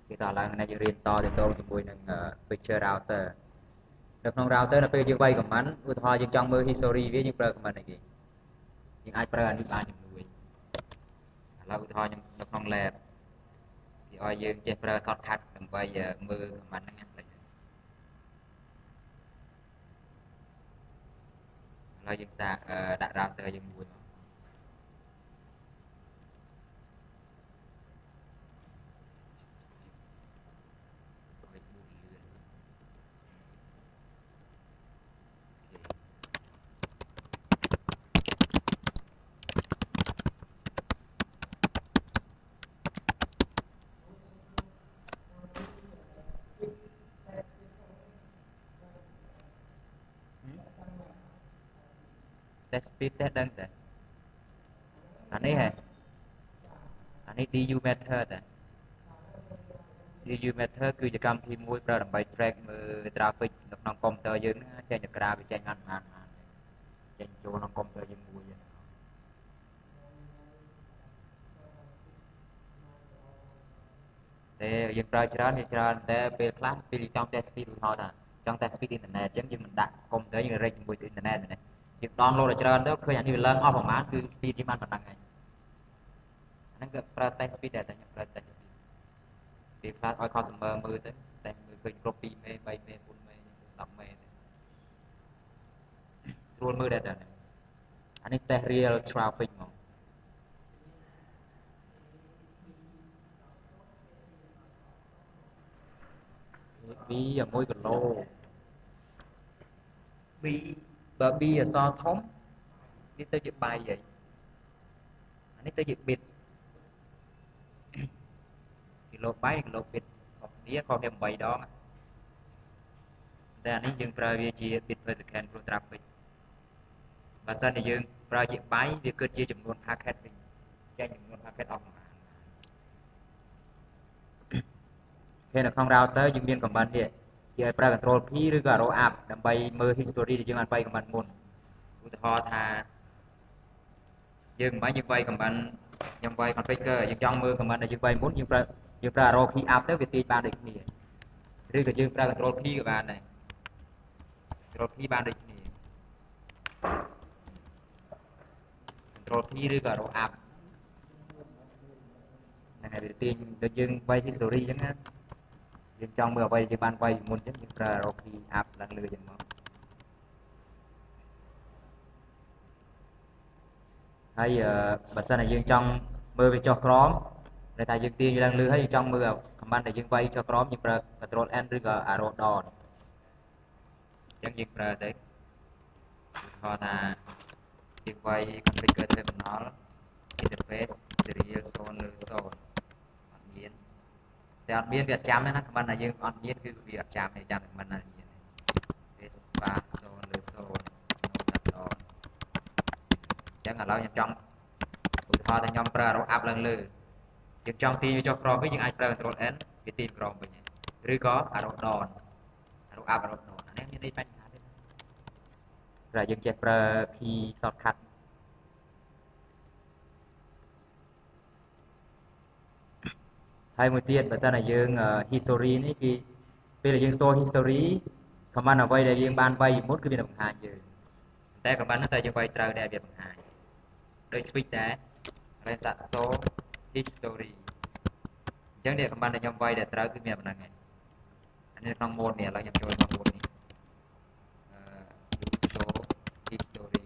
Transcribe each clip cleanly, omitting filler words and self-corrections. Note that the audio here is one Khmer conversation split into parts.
គេតឡើងនៅយើងរៀនតទៅតជាមួយនឹង picture router នៅក្នុង router នៅពេលយើងវាយ command ឧទាហរណ៍យើងចង់មើល history វាយើងប្រើ command អីគេយើងអាចប្រើអានេះបានជំនួយឥឡូវឧទាហរណ៍ខ្ញុំនៅក្នុង lab គេឲ្យយើងចេះប្រើ shortcut ដើម្បីមើល command ហ្នឹងណាឥឡូវយើងសាកដាក់ router យើងមួយមក test speed ទេដឹងតែអានេះហ៎អានេះ DU method តែ DU method គឺជាកម្មវិធីមួយប្រើដើម្បី track មើល traffic នៅក្នុងកុំព្យូទ័រយើងណាចេញទៅក្រៅវាចេញបានចេញចូលក្នុងកុំព្យូទ័រយើងមួយតែយើងប្រើច្រើនវាច្រើនតែពេលខ្លះពេលចង់ test speed ឧទាហរណ៍ថាចង់ test speed អ៊ីនធឺណិតអញ្ចឹងយើងមិនដាក់កុំព្យូទ័រយើង rate ជាមួយអ៊ីនធឺណិតទេយើង download ឲ្យច្រើនទៅឃើញអានេះវាឡើងអស់ប្រហែលគឺ speed យើងបានប៉ុណ្ណឹងហើយអាហ្នឹងគឺប្រើ test speed ដែរតែខ្ញុំប្រើ test speed ពេលខ្លះឲ្យ customer មើលទៅតែមើលឃើញគ្រប់2មេ3មេ4មេ10មេស្រួលមើលដែរតែអានេះ test real traffic ហ្មងពី1គីឡូ B បើ B អក្សរធំវាទៅជាបាយហើយអានេះទៅជា bit គីឡូបាយគីឡូ bit ខុសគ្នា8ដងតែអានេះយើងប្រើវាជា bit per second ព្រោះ traffic បើសិនជាយើងប្រើជាបាយវាគិតជាចំនួន packet វិញចេញចំនួន packet អស់ប្រហែលគេនៅក្នុង router យើងមាន command នេះគេឲ្យប្រើ control P ឬក៏ arrow up ដើម្បីមើល history ដែលយើងបានវាយ command មុនឧទាហរណ៍ថាយើងមិនបាច់យើងវាយ command ខ្ញុំវាយ configure យើងចង់មើល command ដែលយើងវាយមុនយើងប្រើ arrow key up ទៅវាទាញបានដូចគ្នាឬក៏យើងប្រើ control P ក៏បានដែរ control P បានដូចគ្នា control P ឬក៏ arrow up ហ្នឹងហើយវាទាញដូចយើងវាយ history អញ្ចឹងណាយើងចង់មើលអ្វីយើងបានវាយមុនអញ្ចឹងយើងប្រើ arrow key up ឡើងលើអញ្ចឹងមកហើយបើសិនជាយើងចង់មើលវាចុះក្រោមតែថាយើងទាញឡើងលើហើយយើងចង់មើល command ដែលយើងវាយចុះក្រោមយើងប្រើ control N ឬក៏ arrow down អញ្ចឹងយើងប្រើទៅឧទាហរណ៍ថាយើងវាយ configure terminal interface serial zone លើ zone អត់មានតែអត់មានវាអត់ចាំទេណា command ដែលយើងអត់មានគឺវាអត់ចាំទេចាំ command ណាមាន space zone លើ zone no shutdown អញ្ចឹងឥឡូវខ្ញុំចង់ឧទាហរណ៍ថាខ្ញុំប្រើ arrow up ឡើងលើយើងចង់ទាញវាចុះក្រោមវិញយើងអាចប្រើ control N វាទាញក្រោមវិញឬក៏ arrow down arrow up arrow down អានេះមានន័យបញ្ហាទេតែយើងចេះប្រើ key shortcut ហើយមួយទៀតបើសិនតែយើង history នេះគឺពេលដែលយើង store history command អ្វីដែលយើងបានវាយមុនគឺវានឹងបង្ហាញយើងតែ command ហ្នឹងតែយើងវាយត្រូវដែរវាបង្ហាញដោយ switch ដែរហើយសាក show history អញ្ចឹងនេះ command ដែលខ្ញុំវាយដែលត្រូវគឺមានប៉ុណ្ណឹងឯងអានេះក្នុង mode នេះឥឡូវខ្ញុំចូលក្នុង mode នេះshow history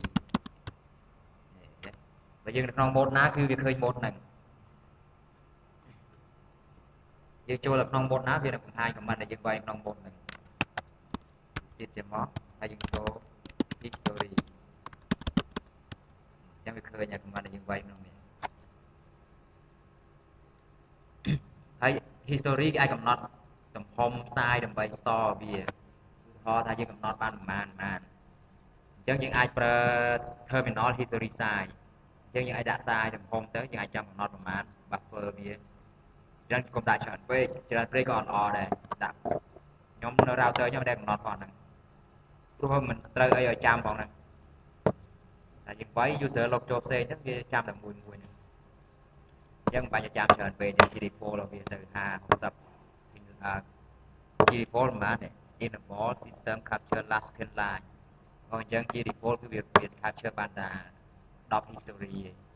បើយើងនៅក្នុង mode ណាគឺវាឃើញ mode ហ្នឹងយើងចូលទៅក្នុង mode ណាវានឹងបង្ហាញ command ដែលយើងវាយក្នុង mode ហ្នឹងទៀតជាមកហើយយើង show history អញ្ចឹងវាឃើញ command ដែលយើងវាយក្នុងនេះហើយ history គេអាចកំណត់ទំហំ size ដើម្បី store វាឧទាហរណ៍ថាយើងកំណត់បានប្រមាណអញ្ចឹងយើងអាចប្រើ terminal history size អញ្ចឹងយើងអាចដាក់ size ទំហំទៅយើងអាចចាំកំណត់ប្រមាណ buffer វាអញ្ចឹងកុំដាក់ច្រើនពេកក៏អត់ល្អដែរដាក់ខ្ញុំនៅ router ខ្ញុំតែកំណត់ផងហ្នឹងព្រោះមិនត្រូវអីឲ្យចាំផងហ្នឹងតែយើងវាយ user លុបចូលផ្សេងហ្នឹងវាចាំតែមួយហ្នឹងអញ្ចឹងមិនបាច់ចាំច្រើនពេកទេជា default របស់វាទៅ50 60 ជា default មិនបាន enable system capture last 10 line អញ្ចឹងជា default គឺវា capture បានតែ10 history ឯង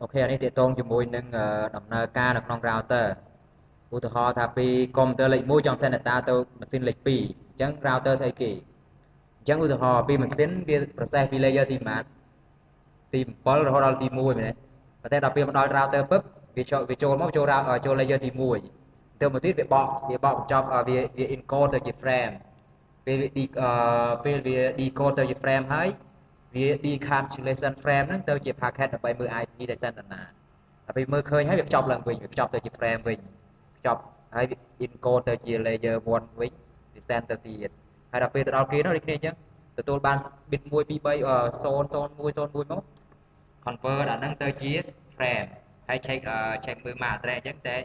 អូខេអានេះតកតងជាមួយនឹងដំណើរការនៅក្នុង router ឧទាហរណ៍ថាពី computer លេខ1ចង់ send data ទៅម៉ាស៊ីនលេខ2អញ្ចឹង router ធ្វើអីគេអញ្ចឹងឧទាហរណ៍ពីម៉ាស៊ីនវា process ពី layer ទីម៉ានទី7រហូតដល់ទី1មែនទេប៉ុន្តែដល់ពេលមកដល់ router ពឹបវាចូលមកចូល layer ទី1ទៅមកទៀតវាបកបញ្ចប់វា encode ទៅជា frame ពេលវា decode ទៅជា frame ហើយវា decapsulation frame ហ្នឹងទៅជា packet ដើម្បីមើល IP ដែល send ដល់ណាដល់ពេលមើលឃើញហើយវាខ្ចប់ឡើងវិញវាខ្ចប់ទៅជា frame វិញខ្ចប់ហើយ encode ទៅជា layer 1វិញវា send ទៅទៀតហើយដល់ពេលទៅដល់គេនោះដូចគ្នាអញ្ចឹងទទួលបាន bit 1 2 3 0 0 1 0 1មក convert អាហ្នឹងទៅជា frame ហើយ check មើល MAC address អញ្ចឹងតែ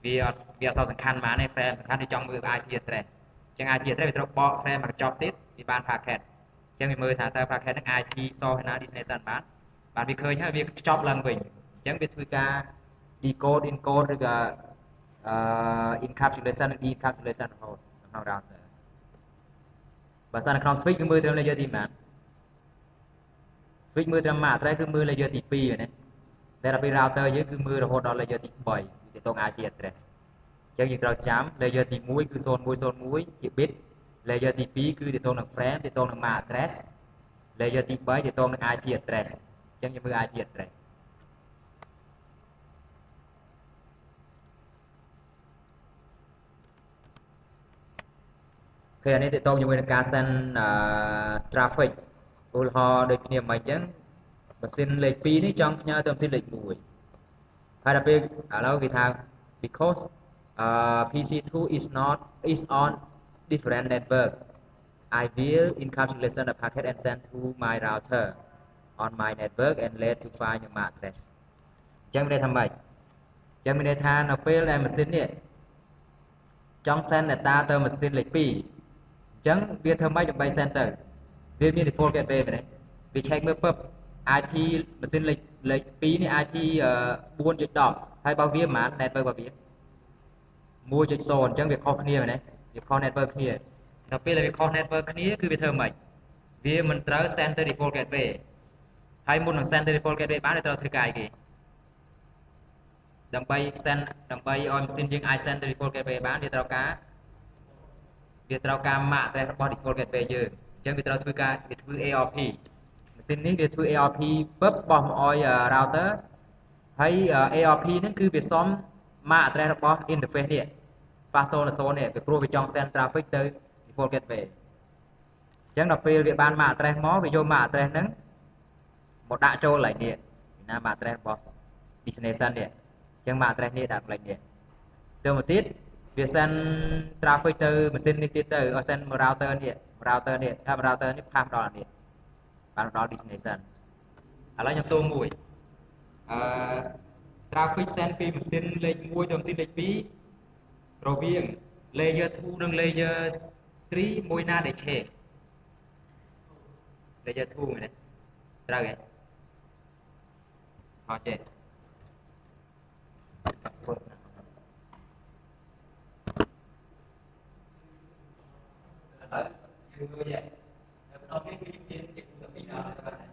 វាអត់សំខាន់ប៉ុន្មានទេ frame សំខាន់គឺចង់មើល IP address អញ្ចឹង IP address វាត្រូវបក frame មកកញ្ចប់ទៀតវាបាន packet អញ្ចឹងវាមើលថាតើ packet ហ្នឹង IP source ណា destination បានវាឃើញហើយវាខ្ចប់ឡើងវិញអញ្ចឹងវាធ្វើការ decode encode ឬក៏encapsulation និង decapsulation រហូតក្នុង router បើសិននៅក្នុង switch គឺមើលត្រឹម layer ទីប៉ុន្មាន switch មើលត្រឹម MAC address គឺមើល layer ទី2មែនទេតែដល់ពេល router យើងគឺមើលរហូតដល់ layer ទី3វាទៅតង IP address អញ្ចឹងយើងត្រូវចាំ layer ទី1គឺ0101ជា bit layer ទី2គឺទៅតងនឹង frame ទៅតងនឹង MAC address layer ទី3ទៅតងនឹង IP address អញ្ចឹងយើងមើល IP address អូខេអានេះទៅតងជាមួយនឹងការ send traffic ឧទាហរណ៍ដូចគ្នាមិនអញ្ចឹងម៉ាស៊ីនលេខ2នេះចង់ផ្ញើទៅម៉ាស៊ីនលេខ1ហើយដល់ពេលឥឡូវគេថា because PC2 is on different network I will encapsulation the packet and send to my router on my network and let to find your MAC address អញ្ចឹងមានន័យថាម៉េចអញ្ចឹងមានន័យថានៅពេលដែលម៉ាស៊ីននេះចង់ send data ទៅម៉ាស៊ីនលេខ2អញ្ចឹងវាធ្វើម៉េចដើម្បី send ទៅវាមាន default gateway មែនទេវា check មើលពឹប IP ម៉ាស៊ីនលេខ2នេះ IP 4.10ហើយបើវាប៉ុន្មាន network របស់វា1.0អញ្ចឹងវាខុសគ្នាមែនទេវាខុស network គ្នាដល់ពេលដែលវាខុស network គ្នាគឺវាធ្វើម៉េចវាមិនត្រូវ send ទៅ default gateway ហើយមុននឹង send ទៅ default gateway បានវាត្រូវធ្វើការអីគេដើម្បីឲ្យម៉ាស៊ីនយើងអាច send ទៅ default gateway បានវាត្រូវការ MAC address របស់ default gateway យើងអញ្ចឹងវាត្រូវធ្វើការវាធ្វើ ARP ម៉ាស៊ីននេះវាធ្វើ ARP ពឹបបោះមកឲ្យ router ហើយ ARP ហ្នឹងគឺវាសុំ MAC address របស់ interface នេះ 500នេះព្រោះវាចង់ send traffic ទៅ default gateway អញ្ចឹងដល់ពេលវាបាន MAC address មកវាយក MAC address ហ្នឹងមកដាក់ចូលកន្លែងនេះណា MAC address របស់ destination នេះអញ្ចឹង MAC address នេះដាក់កន្លែងនេះទៅមកទៀតវា send traffic ទៅម៉ាស៊ីននេះទៀតទៅឲ្យ send មក router នេះថា router នេះផាសដល់នេះបានដល់ destination ឥឡូវខ្ញុំទូមួយtraffic send ពីម៉ាស៊ីនលេខ1ទៅម៉ាស៊ីនលេខ2រវាង layer 2និង layer 3មួយណាដែលឆេ layer 2មែនទេត្រូវទេអត់ទេឥឡូវយើងមើលនេះនៅក្នុងនេះគឺមានទីពីរដល់ហើយ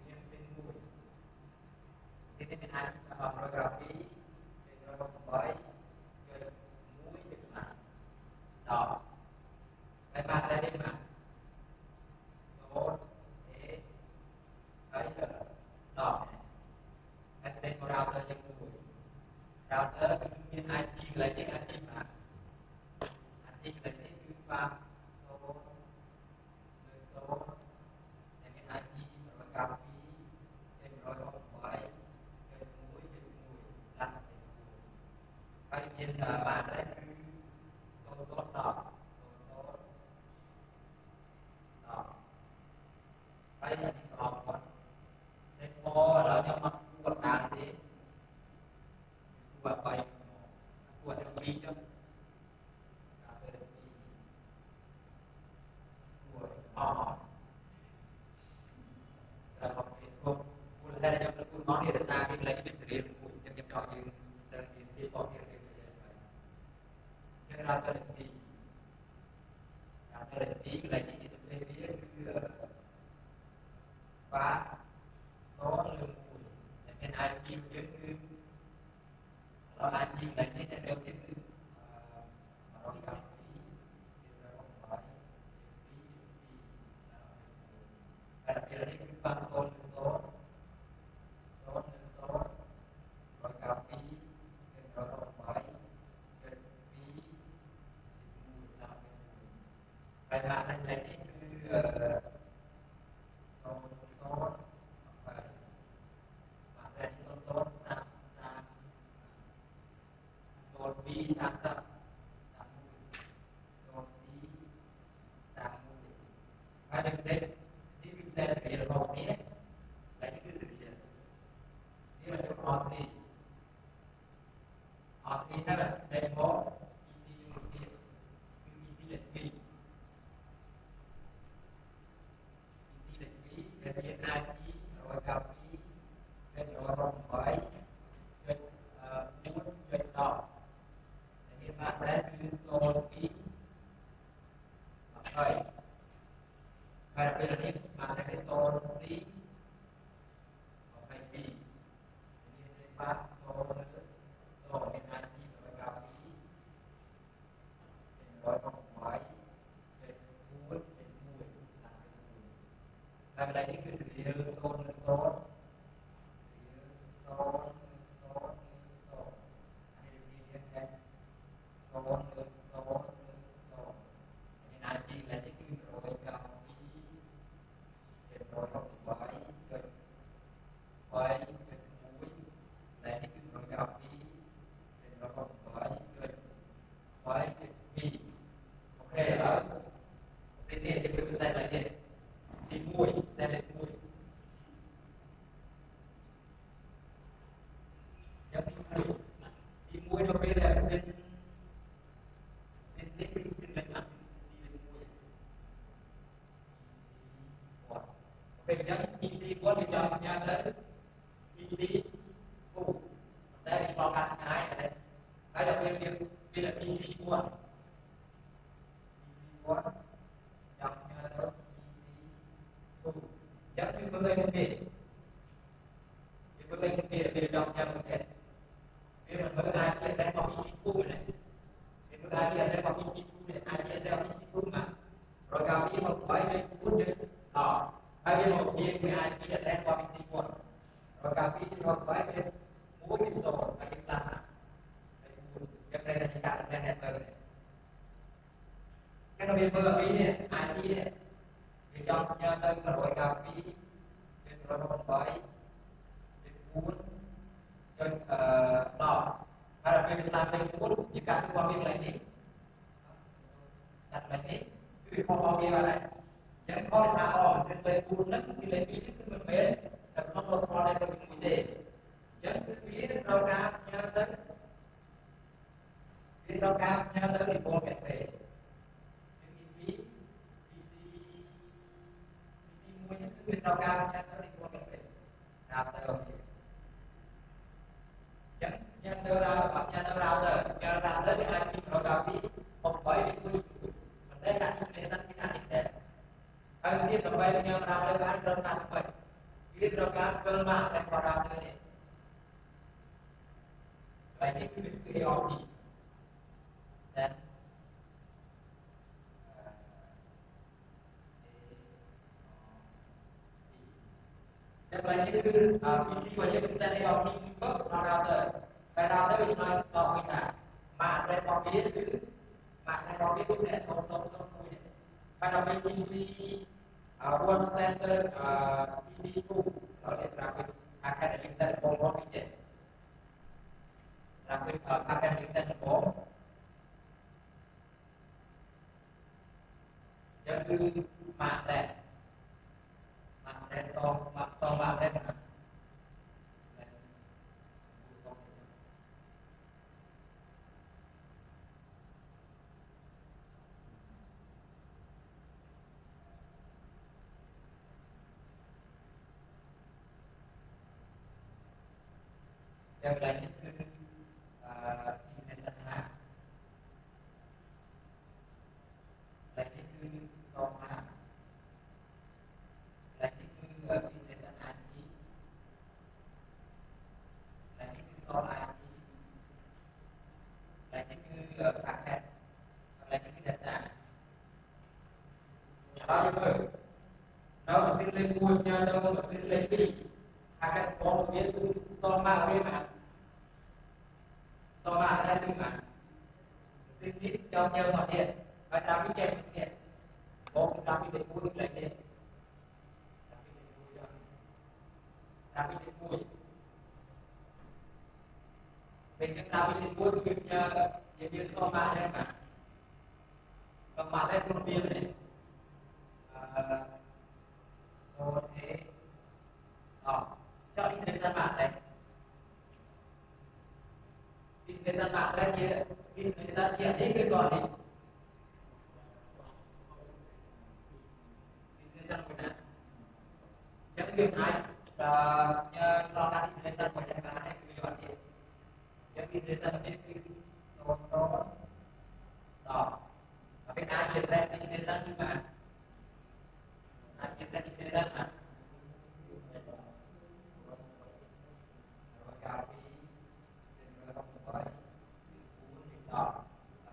យើងមានទី1ទីនេះអាច192 188 1.1ដល់ហើយបានតែនេះមក0 A ហើយដល់ហើយតែ router យើងមួយ router គឺមាន IP កន្លែងនេះ IP មក IP កន្លែងនេះគឺបាន0 នៅ0ហើយមាន IP 192 168 1.1 ដល់ហើយមានបានតែគឺ0 0 10 0 0 10ហើយនេះស្របគាត់តែពឥឡូវខ្ញុំអត់គួរតាមទេគួរ3គួរទៅ2ចុះដល់ទៅ2គួរអស់ con đi là xa cái lấy cái sự của trong nhập trò như đơn vị thì có việc thì sẽ ra tới thì ra tới thì lấy cái thực tế biết cứ pass số lượng của nên ai chịu những cái lo ai chịu lấy cái đầu tiên mà nó gặp thì nó không phải cái đặc biệt là cái con số số số rồi cà phê rồi không phải cái phí mua sao vậy mà anh lấy cái số số và mà lấy số sang sang số phí sang sang sang số phí sang và được đấy thì mình sẽ thực hiện một cái lấy cái sự kiệnนี่มันจะพอสิพอสิถ้าแบบเป็นโม EC อยู่ที่คือ EC เล็กปี EC เล็กปีเป็นเรียน IT rồi cà phêเป็นrồi rong bởiเป็นmuốnเป็นต่อแต่นี่มาได้คือโซนปีrồi và đặc biệt làนี่มาได้cáiโซน C hay B ini pas so in IT rồi cà phê rồi không phải về mua về mua làm lại những cái sự điều số số số số hay là cái số số số những IT là những cái rồi cà phê rồi không phải về phải về mua lại những cái rồi cà phê rồi không phải về phải về ok ở sini kita bisa lagi dimui saya dimui yang dimui nó beda sin sin ini sin lagi sin dimui ok jangan isi buat di dalamnya dan isi dari lokasi naik ada bila isi buat yang ada jangan dibeli di trong yang mungkin ini berarti ada komisi kum này ini berarti ada komisi kum này ada komisi kum mà rồi kami mau bayar pun kami mau biar kami ada komisi kum rồi kami mau bayar mungkin so bagi sana yang mereka cakap dengan baik cái nó bị mưa bí này ai đi này thì trong nhà đây mà rồi cà phê bên rồi nó phải bên cuốn cho đỏ hay là bên sang bên cuốn thì cả cái qua bên này đi đặt này đi cứ không bao nhiêu này chẳng có cái thao xin lên cuốn nó xin lên bí cứ mình bé đặt nó một con đây mình bị đề chẳng cứ bí rau cam nhà tới cái rau cam nhà tới thì con kẹt về bên rau cam nha nó đi qua cái rau tơ chẳng nha tơ rau hoặc nha tơ rau tơ thì ai đi rau cam đi không phải đi quy mình thấy là cái sân cái này thế kalau dia sampai punya rau tơ ăn rau cam vậy dia rau cam sekali mah dan rau tơ này vậy thì cái AOP dan Yang lain itu isi banyak bisa AOP juga router. Router itu nói kita mak dan kopi itu mak dan kopi itu tidak song punya. Karena PC one center PC itu kalau dia traffic akan kita bomb itu. Traffic akan kita bomb. Jadi mak dan song mak dan yang lain itu business anak lain itu soma lain itu business anak lain itu soal lain itu paket lain itu data kalau nó xin lên vui nha đâu xin lên đi akan bom dia tu soma dia mà soma ada tu mà xin đi cho nhau mà dia và làm cái chuyện dia bom làm cái vui lại dia làm cái vui mình cái làm cái vui như như soma đây mà soma đây luôn dia này rồi thế cho đi xem bạn này đi xem bạn đây kia đi xem kia đấy cái gọi đi xem mình nè chẳng việc ai nhờ lo ra đi xem mình đây là hay cái gọi đi chẳng đi xem mình cái số đó cái ai hiện ra đi xem nhưng mà ai hiện ra đi xem mà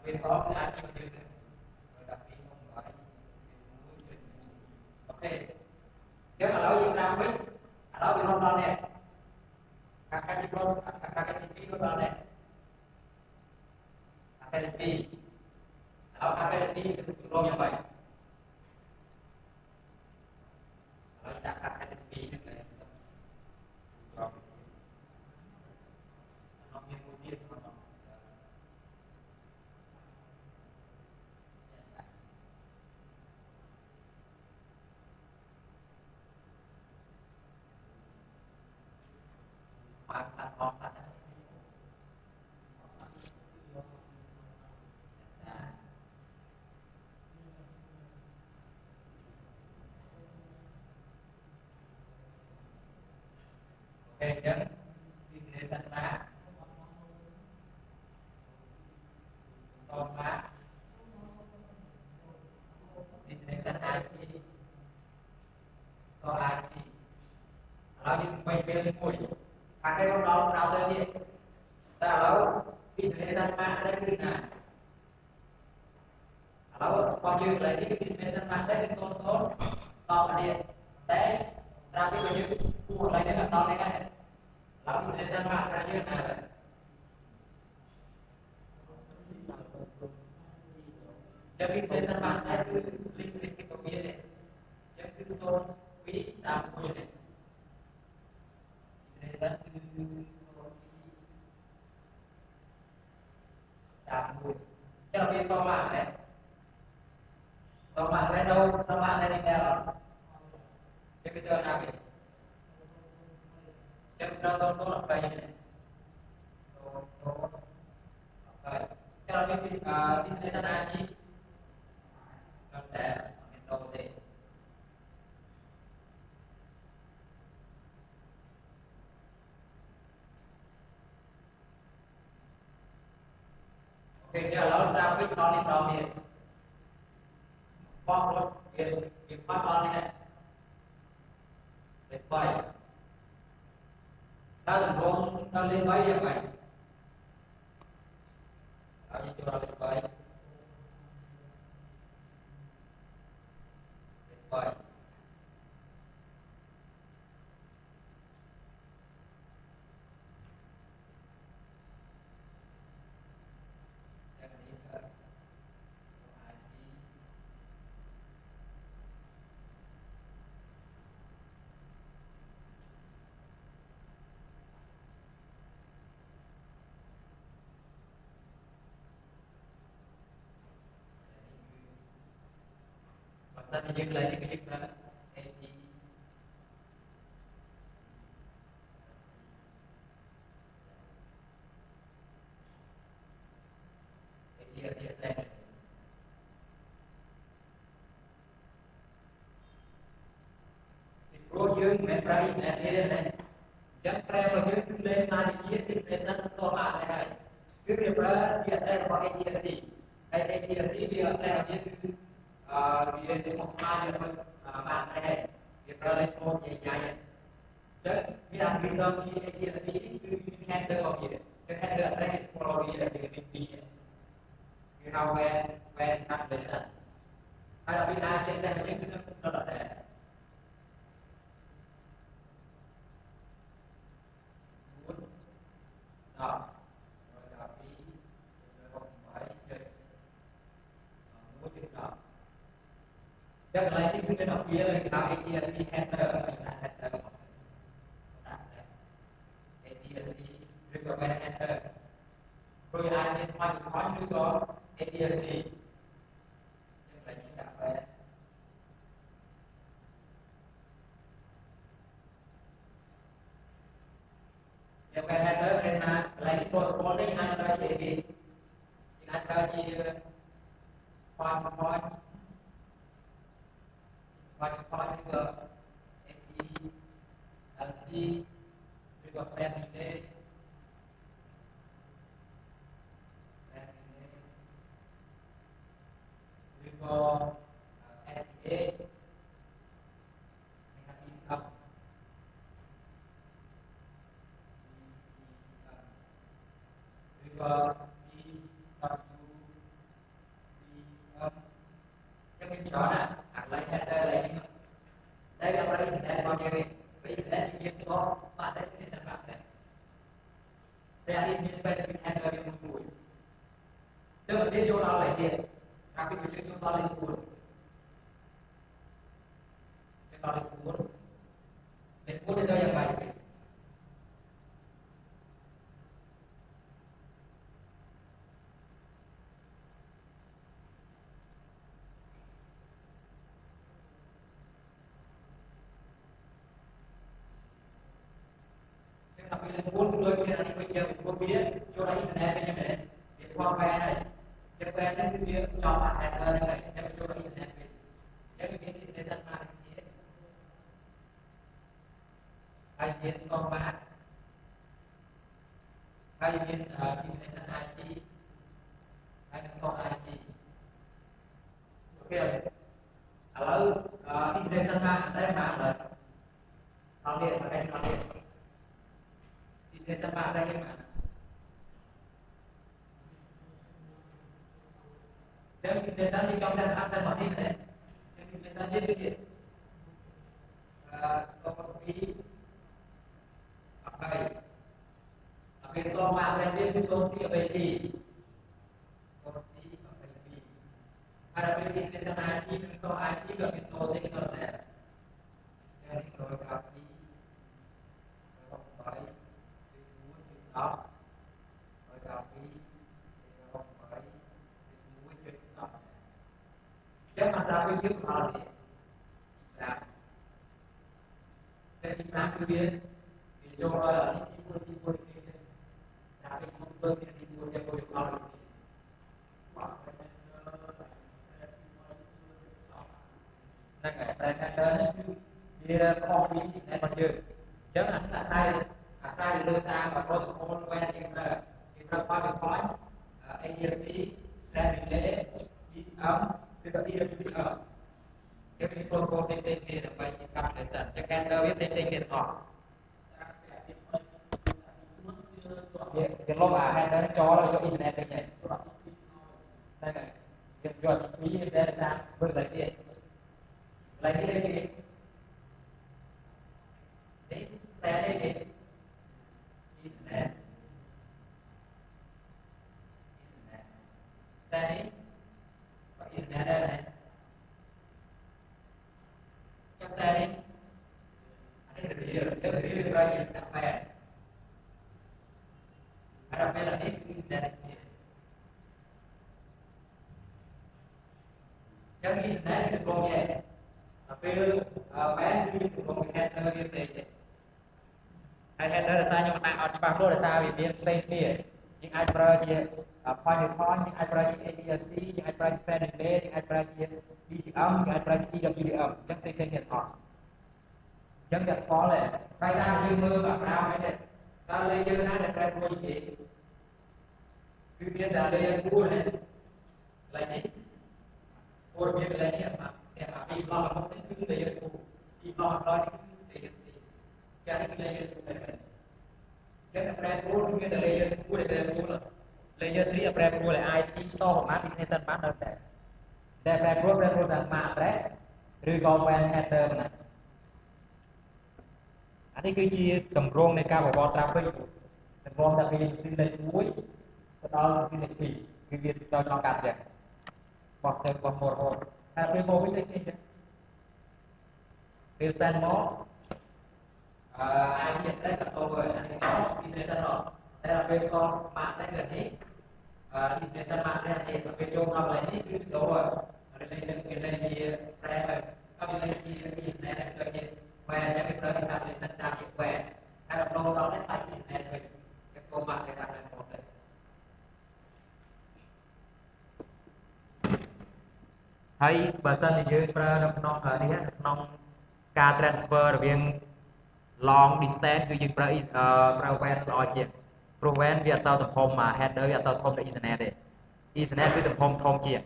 Tapi soal hati betul. Tapi mengawali Oke. Chứ kalau yang ramai, kalau di rumah ni, kakak di rumah, kakak di rumah ni, kakak di, kalau kakak di rumah yang baik. Kalau tidak kakak di rumah yang mungkin makan makan. Oke, jangan bisnis anak, soma, bisnis anak ini, soal ini, kalau yang menjual mui, kakek orang tahu dia, kalau bisnis anak ada guna, kalau panggil lagi bisnis anak ada di sol-sol, tahu dia, tapi banyak buah lainnya tak tahu dia kan. Lalu bisnis mak kerja nak. Jadi bisnis mak saya tu link kita punya ni. Jadi tu soal we tak punya ni. Bisnis tu soal tak punya. Jadi soal mak ni. Soal mak ni đâu? Soal mak ni di dalam. Jadi kita nak ni. Jadi kita soal apa ini? Kalau bisnis tadi ada metode. Oke, kalau traffic noise down bóc luôn việc phát on này việc quay ta đừng có lên quay như vậy ở như chỗ là việc quay Maksudnya dia lain ke dia Pro dương men price and dia này chẳng phải màយើងlên lạiជា destination សោះបានហើយគឺវាប្រើជា address របស់ ATC ហើយ ATC វា address វាគឺវាស្មុគស្មាញវាមិនបានដែរវាប្រើលេខកូដใหญ่ៗចឹងវា reserve ជា ATC នេះគឺវា handle របស់វាចឹង handle address វាស្គាល់វាវាមានពីរវាហៅ when calculation ហើយដល់វាអាចទៀតតែយើងគឺដល់ដែរđó rồi là cái không phải chơi muốn chuyện đó chắc là những cái đầu kia là cái ATC handler là handler ATC recommend handler rồi ai trên khoa thì có như có ATC nhưng là những đặc biệt yang handler này là những protocol đấy ai ra gì ai ra gì khoa juga LC juga plan ini juga SE dengan income juga cái bên chó nè lấy header lấy đây là cái internet bao nhiêu cái internet biên số bạn đấy sẽ sản phẩm đấy đây là biên số cái header biên mũi tức là biên chỗ nào lấy tiền các cái biên chỗ nào lấy cuốn cái nào lấy cuốn thì đây là bài tapi pun dua kira ni macam dua bila coba isnet ni mana dia buat kaya ni cepat ni dia coba ada ni dia coba isnet ni jadi dia isnet sama dia hai dia sama hai dia isnet sama IT hai sama IT okey kalau isnet sama saya mana kalau dia pakai kalau dia isnet sama ada yang mana dan isnet ni kalau saya akan mati ni isnet dia dia seperti apa so mà dia tu so si apa ini so si apa ini ada bisnis IT so ITก็เป็นตัวเทคโนโลยีdari fotografi baik itu fotografi baik itu jangan rapi itu hal ini nah jadi nak dia dicoba tipu ini tapi pun tipu yang boleh hal ini nên cái brand dia copy sẽ bao nhiêu chứ là sai đưa ra và protocol quen thì ra qua được nói ADC brand relay thì có đi được cái protocol trên thì là phải calculation cho candle biết trên điện thoại cái log nó cho internet đây này đây này cái rồi quý đây ra với lại điện lấy đi cái gì đấy xe đây cái internet xe đấy có internet đây này trong xe đi anh xử lý được nếu xử lý được ra gì đặc biệt đặc biệt là cái internet này trong internet thì gồm vậy tapi bán cái gồm cái header như thế chứ hay header là sao nhưng mà ta ởច្បាស់luôn là sao vì biến xây kia nhưng aiប្រើជា point nhưng aiប្រើជា ADC nhưng aiប្រើជា friend relay nhưng aiប្រើជា BGM nhưng aiប្រើជា EWDM អញ្ចឹងផ្សេងៗគ្នាអត់ chẳng được có là bay ra như mưa và rau mấy này ta lấy như nó để ra mua gì cứ biết là lấy mua này lấy đi ôi biết lấy đi mà để mà đi lo là không đến cứ lấy mua đi lo đi lấy gì cho nên lấy này chẳng được ra mua cứ biết là lấy mua để ra mua là lấy như sri ra mua là ai đi so mà business bán được để ra mua là mà address rồi còn quen header nàyอันนี้คือชีตำรงในการบอกว่าทราฟิกตำรงจะเป็นสิ่งใดมุ้ยก็ต้องสิ่งใดปีคือเรียนเราชอบการเรียนบอกเธอบอกโมโหแต่เป็นโมวิธีนี้เป็นแซนโมไอเดียได้กับตัวอันนี้สองดิสเนสต์หรอแต่เราเป็นสองมาได้เกิดนี้ดิสเนสต์มาได้ที่เป็นโจมทำอะไรนี่คือตัวอะไรเรื่องอะไรที่แปลแบบก็เป็นอะไรที่ดิสเนสต์เกิดที่แหวนจะเป็นเรื่องการดิสเนสต์จากแหวนถ้าเราเราได้ไปดิสเนสต์เป็นตัวมาในการเรียนรู้เลยហើយបើសិនជាយើងប្រើនៅក្នុងនេះក្នុងការ transfer រវាង long distance គឺយើងប្រើប្រើ WAN ល្អជាងព្រោះ WAN វាអត់សូវទំហំមក header វាអត់សូវធំដូច Ethernet ទេ Ethernet គឺទំហំធំជាង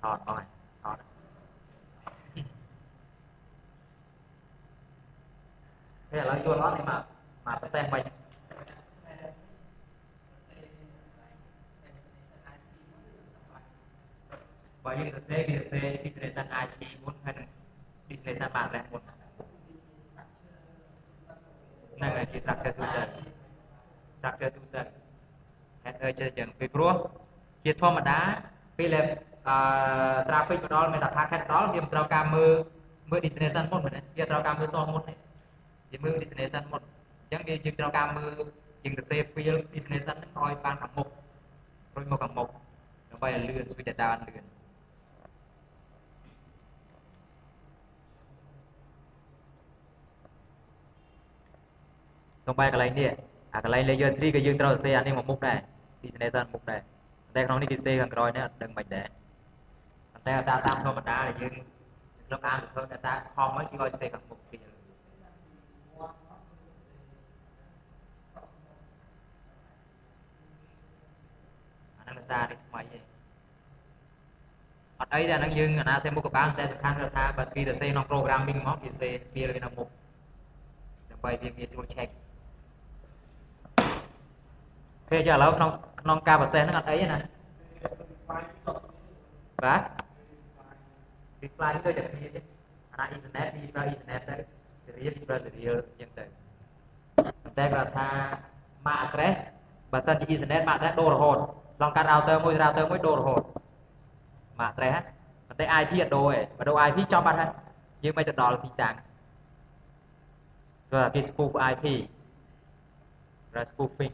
ថតអត់ថតthế là vô nó thì mà phải xem mình bởi vì thực tế thì destination IP muốn hay là destination mạng là một này là chỉ structure tu tần header chơi chẳng vì pro chỉ thô mà đá vì là traffic của nó mình đặt packet đó điểm trao cam mưa destination một mình điểm trao cam mưa so một này điểm mưa destination một chẳng vì điểm trao cam mưa điểm được save field destination nó thôi ban hàng một rồi một hàng một nó bay là lươn switch data ăn lươn xong bay cái này nè cái này laser series cái dương trao xe anh em một mục này destination mục nàyแต่ក្នុងនេះគេសេខាងក្រោយនេះអត់ដឹងមិនដែរតែតាមធម្មតាដែលយើងលោកអានធ្វើ data ខំមកគេឲ្យសេខាងមុខទៀតអានឹងភាសានេះថ្មីឯងអត់អីទេអានឹងយើងអាណាសេមុខក៏បានតែសំខាន់គឺថាបើគេទៅសេក្នុង programming មកគេសេវានៅមុខដើម្បីវាងាយស្រួល check ពេលចាឥឡូវក្នុងការប្រសេសហ្នឹងអត់អីទេណាបាទ reply ដូចតែគ្នាទេអាណា internet ពីប្រើ internet ទៅ serial ពីប្រើ serial អញ្ចឹងទៅតែគាត់ថា MAC address បើសិនជា internet MAC address ដូររហូតឡងកាត់ router មួយដូររហូត MAC address ប៉ុន្តែ IP អត់ដូរទេបើដូរ IP ចំបាត់ហើយយើងមិនទៅដល់ទីតាំងគឺគេ spoof IP ប្រើ spoofing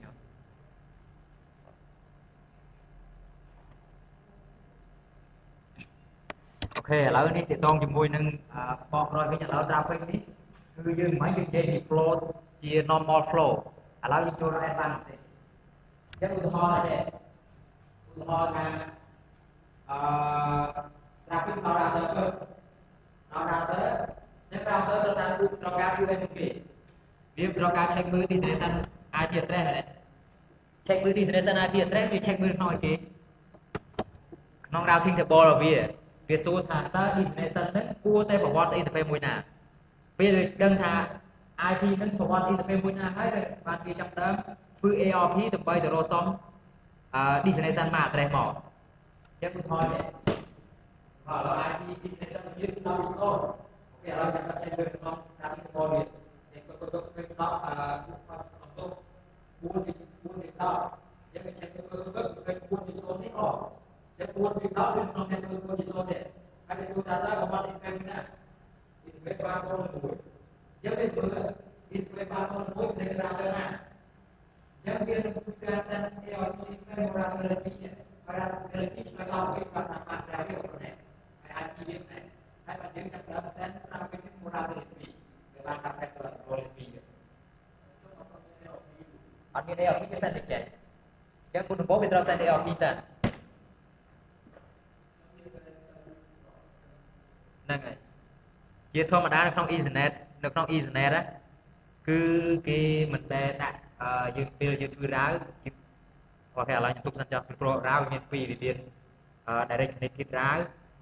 ok ឥឡូវនេះទាក់ទងជាមួយនឹងបកក្រោយវិញឥឡូវ traffic នេះគឺយើងមិនយើងនិយាយពី flow ជា normal flow ឥឡូវយើងចូលដល់ advanced ទេអញ្ចឹងឧទាហរណ៍ដែរឧទាហរណ៍ថាtraffic ដល់ router ទៅដល់ router អញ្ចឹង router ត្រូវការ QoS គេវាត្រូវការ check មើល destination IP address ហ្នឹង check មើល destination IP address វា check មើលក្នុងអីគេក្នុង routing table របស់វាសួរថាតើ destination ហ្នឹងគួរតែប្រវត្តិ interface មួយណាពេលដឹងថា IP ហ្នឹងប្រវត្តិ interface មួយណាហើយបានវាចាប់ដើមធ្វើ ARP ដើម្បីទៅរកសំ destination MAC address មកអញ្ចឹងឧទាហរណ៍នេះឥឡូវ IP destination យើងដល់វាសូនអូខេឥឡូវយើងចាប់ចេញលើក្នុង routing table វាគេទៅទៅទៅដល់សំទុះ4ទី10យើងចេញទៅទៅ4ទី0នេះអស់យើង4ទី10យើងក្នុងអ្នក4ទី0ទេហើយវាសួរថាតើប្រវត្តិ interface ណា interface 501យើងទៅមើល interface 501ផ្សេងពី router ណាយើងវានឹងធ្វើការ send ARP ទៅ router 2នេះ router 2ឆ្លើយតបវិញគាត់ថាបានក្រៅវាប៉ុណ្ណេះហើយ IP នេះដែរហើយបើយើងចាប់ដើម send traffic ទៅ router 2វាបាន traffic ទៅ router 2អត់មាន ARP វា send ទៅចេញអញ្ចឹងមុនដំបូងវាត្រូវ send ARP សិនហ្នឹងហើយ ជាធម្មតានៅក្នុង Ethernet នៅក្នុង Ethernet ណាគឺគេមិនដែលដាក់យើងពេលយើងធ្វើរាវអូខេឥឡូវខ្ញុំទុកសិនចុះពីព្រោះរាវមាន2វាមានdirect connected រាវ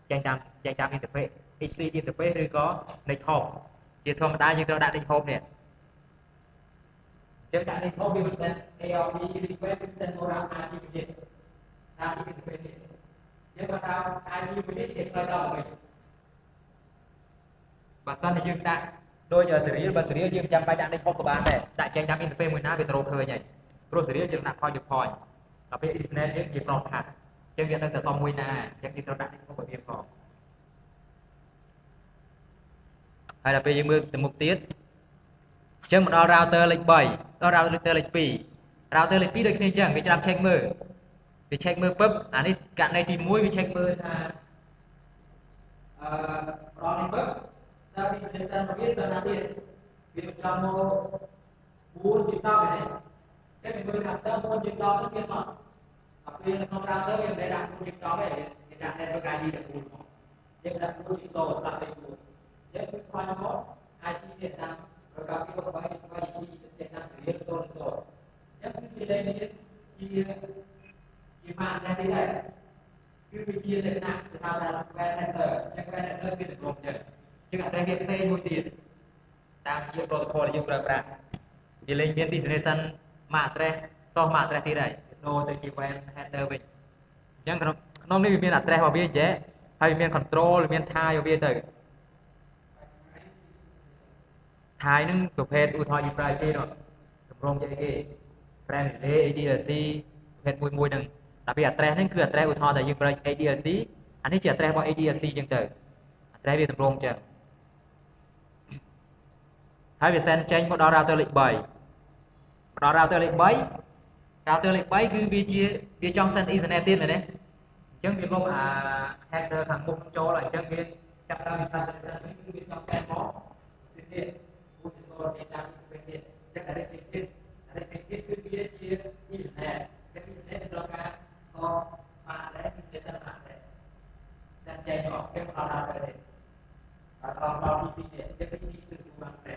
ចែងតាម interface XC interface ឬក៏ net hop ជាធម្មតាយើងត្រូវដាក់ net hop នេះយើងដាក់ net hop វាមិនសិន ARP request មិនសិនមករាប់ IP ទៀតតាម interface នេះយើងបើតាម IP នេះគេឆ្លើយតបវិញបើសិនជាយើងដាក់ដូច serial បើ serial យើងចាំបាច់ដាក់ net hop ក៏បានដែរដាក់ចែងតាម interface មួយណាវាត្រូវឃើញហើយព្រោះ serial យើងដាក់ point to point ដល់ពេល internet យើងវា broadcast អញ្ចឹងវាដឹងតែសុំមួយណាអញ្ចឹងយើងត្រូវដាក់ net hop ឲ្យវាផងហើយដល់ពេលយើងមើលទៅមុខទៀតអញ្ចឹងមកដល់ router លេខ3ដល់ router លេខ2 router លេខ2ដូចគ្នាអញ្ចឹងវាចាំ check មើលវា check មើលពឹបអានេះករណីទី1វា check មើលថាប្រងនេះពឹបដល់ business center វាទៅណាទៀតវាបញ្ចំមក4ជា10នេះអញ្ចឹងមើលថា router 4ជា10នេះទៀតមកដល់ពេលនៅក្នុង router វាមិនដែលដាក់4ជា10ទេគេដាក់ network ID តែ4មកយើងដាក់4ជា0ស្លាប់ទៅ4យើងគឺខ្វាញ់មក IP ទៀតតាមប្រកបពីរបស់IP ទៀតតាមរៀន0 0អញ្ចឹងគឺលេខនេះជាបានដែរទៀតគឺវាជាលក្ខណៈគេហៅថា web header អញ្ចឹង web header វាតម្រូវអញ្ចឹងaddress វាផ្សេងមួយទៀតតាមជា protocol ដែលយើងប្រើប្រាស់វាលេងមាន destination MAC address សោះ MAC address ទៀតហើយដូរទៅជា web header វិញអញ្ចឹងក្នុងនេះវាមាន address របស់វាចេះហើយវាមាន control វាមាន tie របស់វាទៅtie ហ្នឹងប្រភេទឧទាហរណ៍យើងប្រើគេនោះតម្រងជាអីគេ frame relay ADLC ប្រភេទមួយហ្នឹងតែពី address ហ្នឹងគឺ address ឧទាហរណ៍តែយើងប្រើ ADLC អានេះជា address របស់ ADLC អញ្ចឹងទៅ address វាតម្រងអញ្ចឹងហើយវា send ចេញមកដល់ router លេខ3មកដល់ router លេខ3 router លេខ3គឺវាចង់ send Ethernet ទៀតណាអញ្ចឹងវាមកអា header ខាងមុខចូលហើយអញ្ចឹងវាចាប់តាម Ethernet នេះគឺវាចង់ send មកទៀតពូជសូលគេតាមពេលទៀតអញ្ចឹង direct connected គឺវាជា Ethernet តែ Ethernet ត្រូវការសមកដែរ Ethernet មកដែរតែចេញមកគេមកដល់ router នេះដល់ PC នេះ PC គឺបានតែ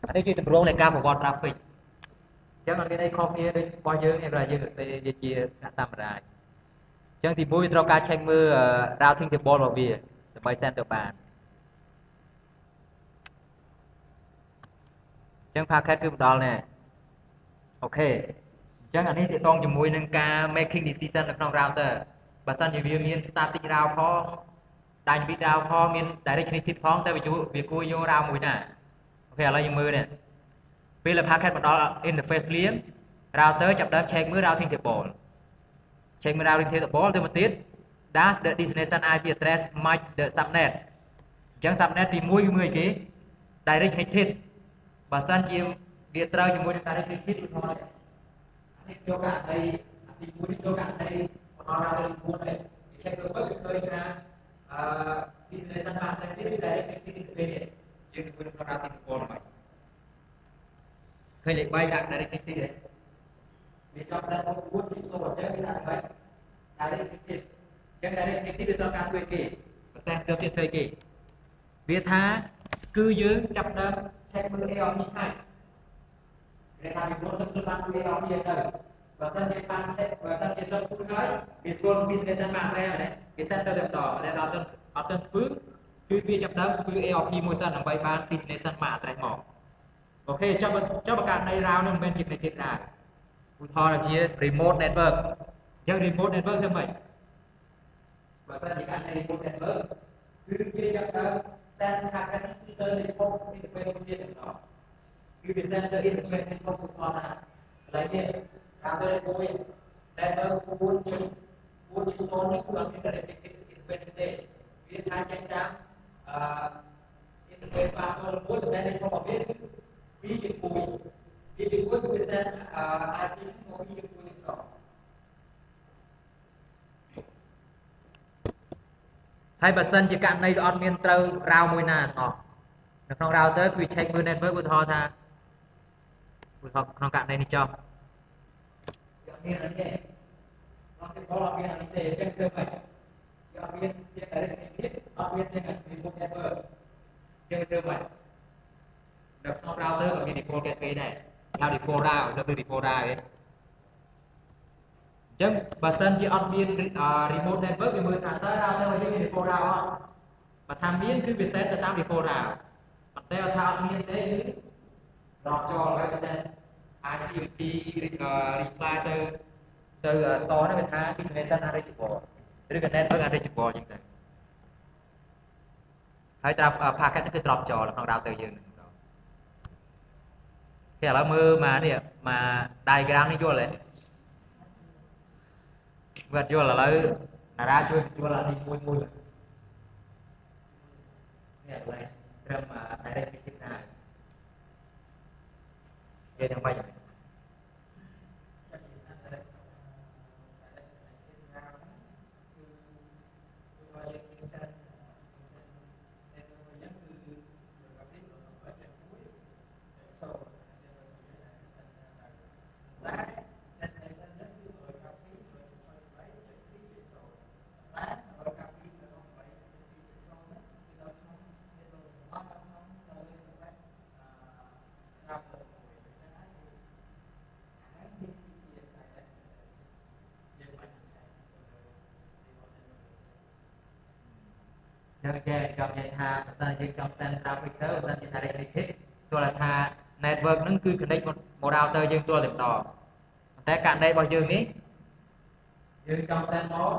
អានេះជាទម្រង់នៃការប្រវត្តិ traffic អញ្ចឹងអត់មានអីខុសគ្នាដូចរបស់យើងឯងយើងទៅវាជាអ្នកតាមរាយអញ្ចឹងទី1វាត្រូវការ check មើល routing table របស់វាដើម្បី send ទៅបានអញ្ចឹង packet គឺមកដល់នេះអូខេអញ្ចឹងអានេះទាក់ទងជាមួយនឹងការ making decision នៅក្នុង router បើសិនជាវាមាន static route ផង dynamic route ផងមាន direct connected ផងតែវាគួរយក route មួយណាអូខេឥឡូវយើងមើលនេះពេល packet មកដល់ interface ភ្លាម router ចាប់ដើម check មើល routing table check មើល routing table ទៅមកទៀត dash the destination IP address match the subnet អញ្ចឹង subnet ទី1គឺមើលគេ direct connected បើសិនជាវាត្រូវជាមួយនឹង direct connected ឧទាហរណ៍នេះចូលករណីទី1នេះចូលករណីបន្តដល់ទៅ9នេះ check ទៅមើលឃើញថាdestination MAC address នេះ direct connected interface នេះយើងទៅក្នុង routing table មកឃើញលេខ3ដាក់ direct connected ទេវាចង់set ទៅ4ពី0អញ្ចឹងវាដាក់3 direct connected អញ្ចឹង direct connected វាត្រូវការធ្វើគេប្រសេសទៅទៀតធ្វើគេវាថាគឺយើងចាប់ដើម check មើល ARP ហើយគេថាពីមុនទៅបាន ARP ទៅបើសិនជាបាន check បើសិនជាត្រូវស្គាល់ហើយវាស្គាល់ business MAC address ហ្នឹងគេ set ទៅតែម្ដងតែដល់អត់ទៅធ្វើគឺវាចាប់ដើមធ្វើ ARP មួយសិនដើម្បីបាន business MAC address មកអូខេចុះបើករណី route នឹងមិនមែនជា connected route ឧទាហរណ៍ជា remote network អញ្ចឹង remote network ធ្វើម៉េចបើសិនជាករណី remote network គឺវាចាប់ដើម send packet ទៅលេខ6 interface មួយទៀតម្ដងគឺវា send ទៅ interface លេខ6ឧទាហរណ៍ថាកន្លែងនេះ router លេខ1 network 4ជា0នេះគឺអត់មាន interface ទេវាថាចេញតាមinterface password មួយតែលេខ6របស់វាគឺ2ជា1គឺវា send IP មក2ជា1នេះម្ដងហើយបើសិនជាករណីវាអត់មានត្រូវរាវមួយណាទាំងអស់នៅក្នុង router គឺ check មើល network ឧទាហរណ៍ថាក្នុងករណីនេះចុះវាអត់មានអីទេអត់ទេអត់មានអីទេអញ្ចឹងធ្វើម៉េច cho viên cái đấy biết ở viên cái remote network chơi chơi vậy được nó router còn default cái này theo default ra được default ra ấy chứ bà sân chỉ on viên remote network thì mới thả tới router mà chơi default ra không mà tham biến cứ việc set tam default ra mà theo tham biến đấy đọc cho các cái ICMP reply từ so nó về thang destination unreachableឬក៏ network unreachable ចឹងទៅហើយត្រាប់ packet គឺ drop ចោលក្នុង router យើងហ្នឹងគេឥឡូវមើលមកនេះមក diagram នេះយល់ទេវាអត់យល់ឥឡូវតារាជួយយល់អានេះមួយនេះកន្លែងត្រឹម directive ណានិយាយទាំងបាច់យើងគេចង់និយាយថាបើសិនយើងចង់ send traffic ទៅបើសិនជា directive ទោះថា network ហ្នឹងគឺ connect មក router យើងទល់តែម្ដងប៉ុន្តែករណីរបស់យើងនេះយើងចង់ send មក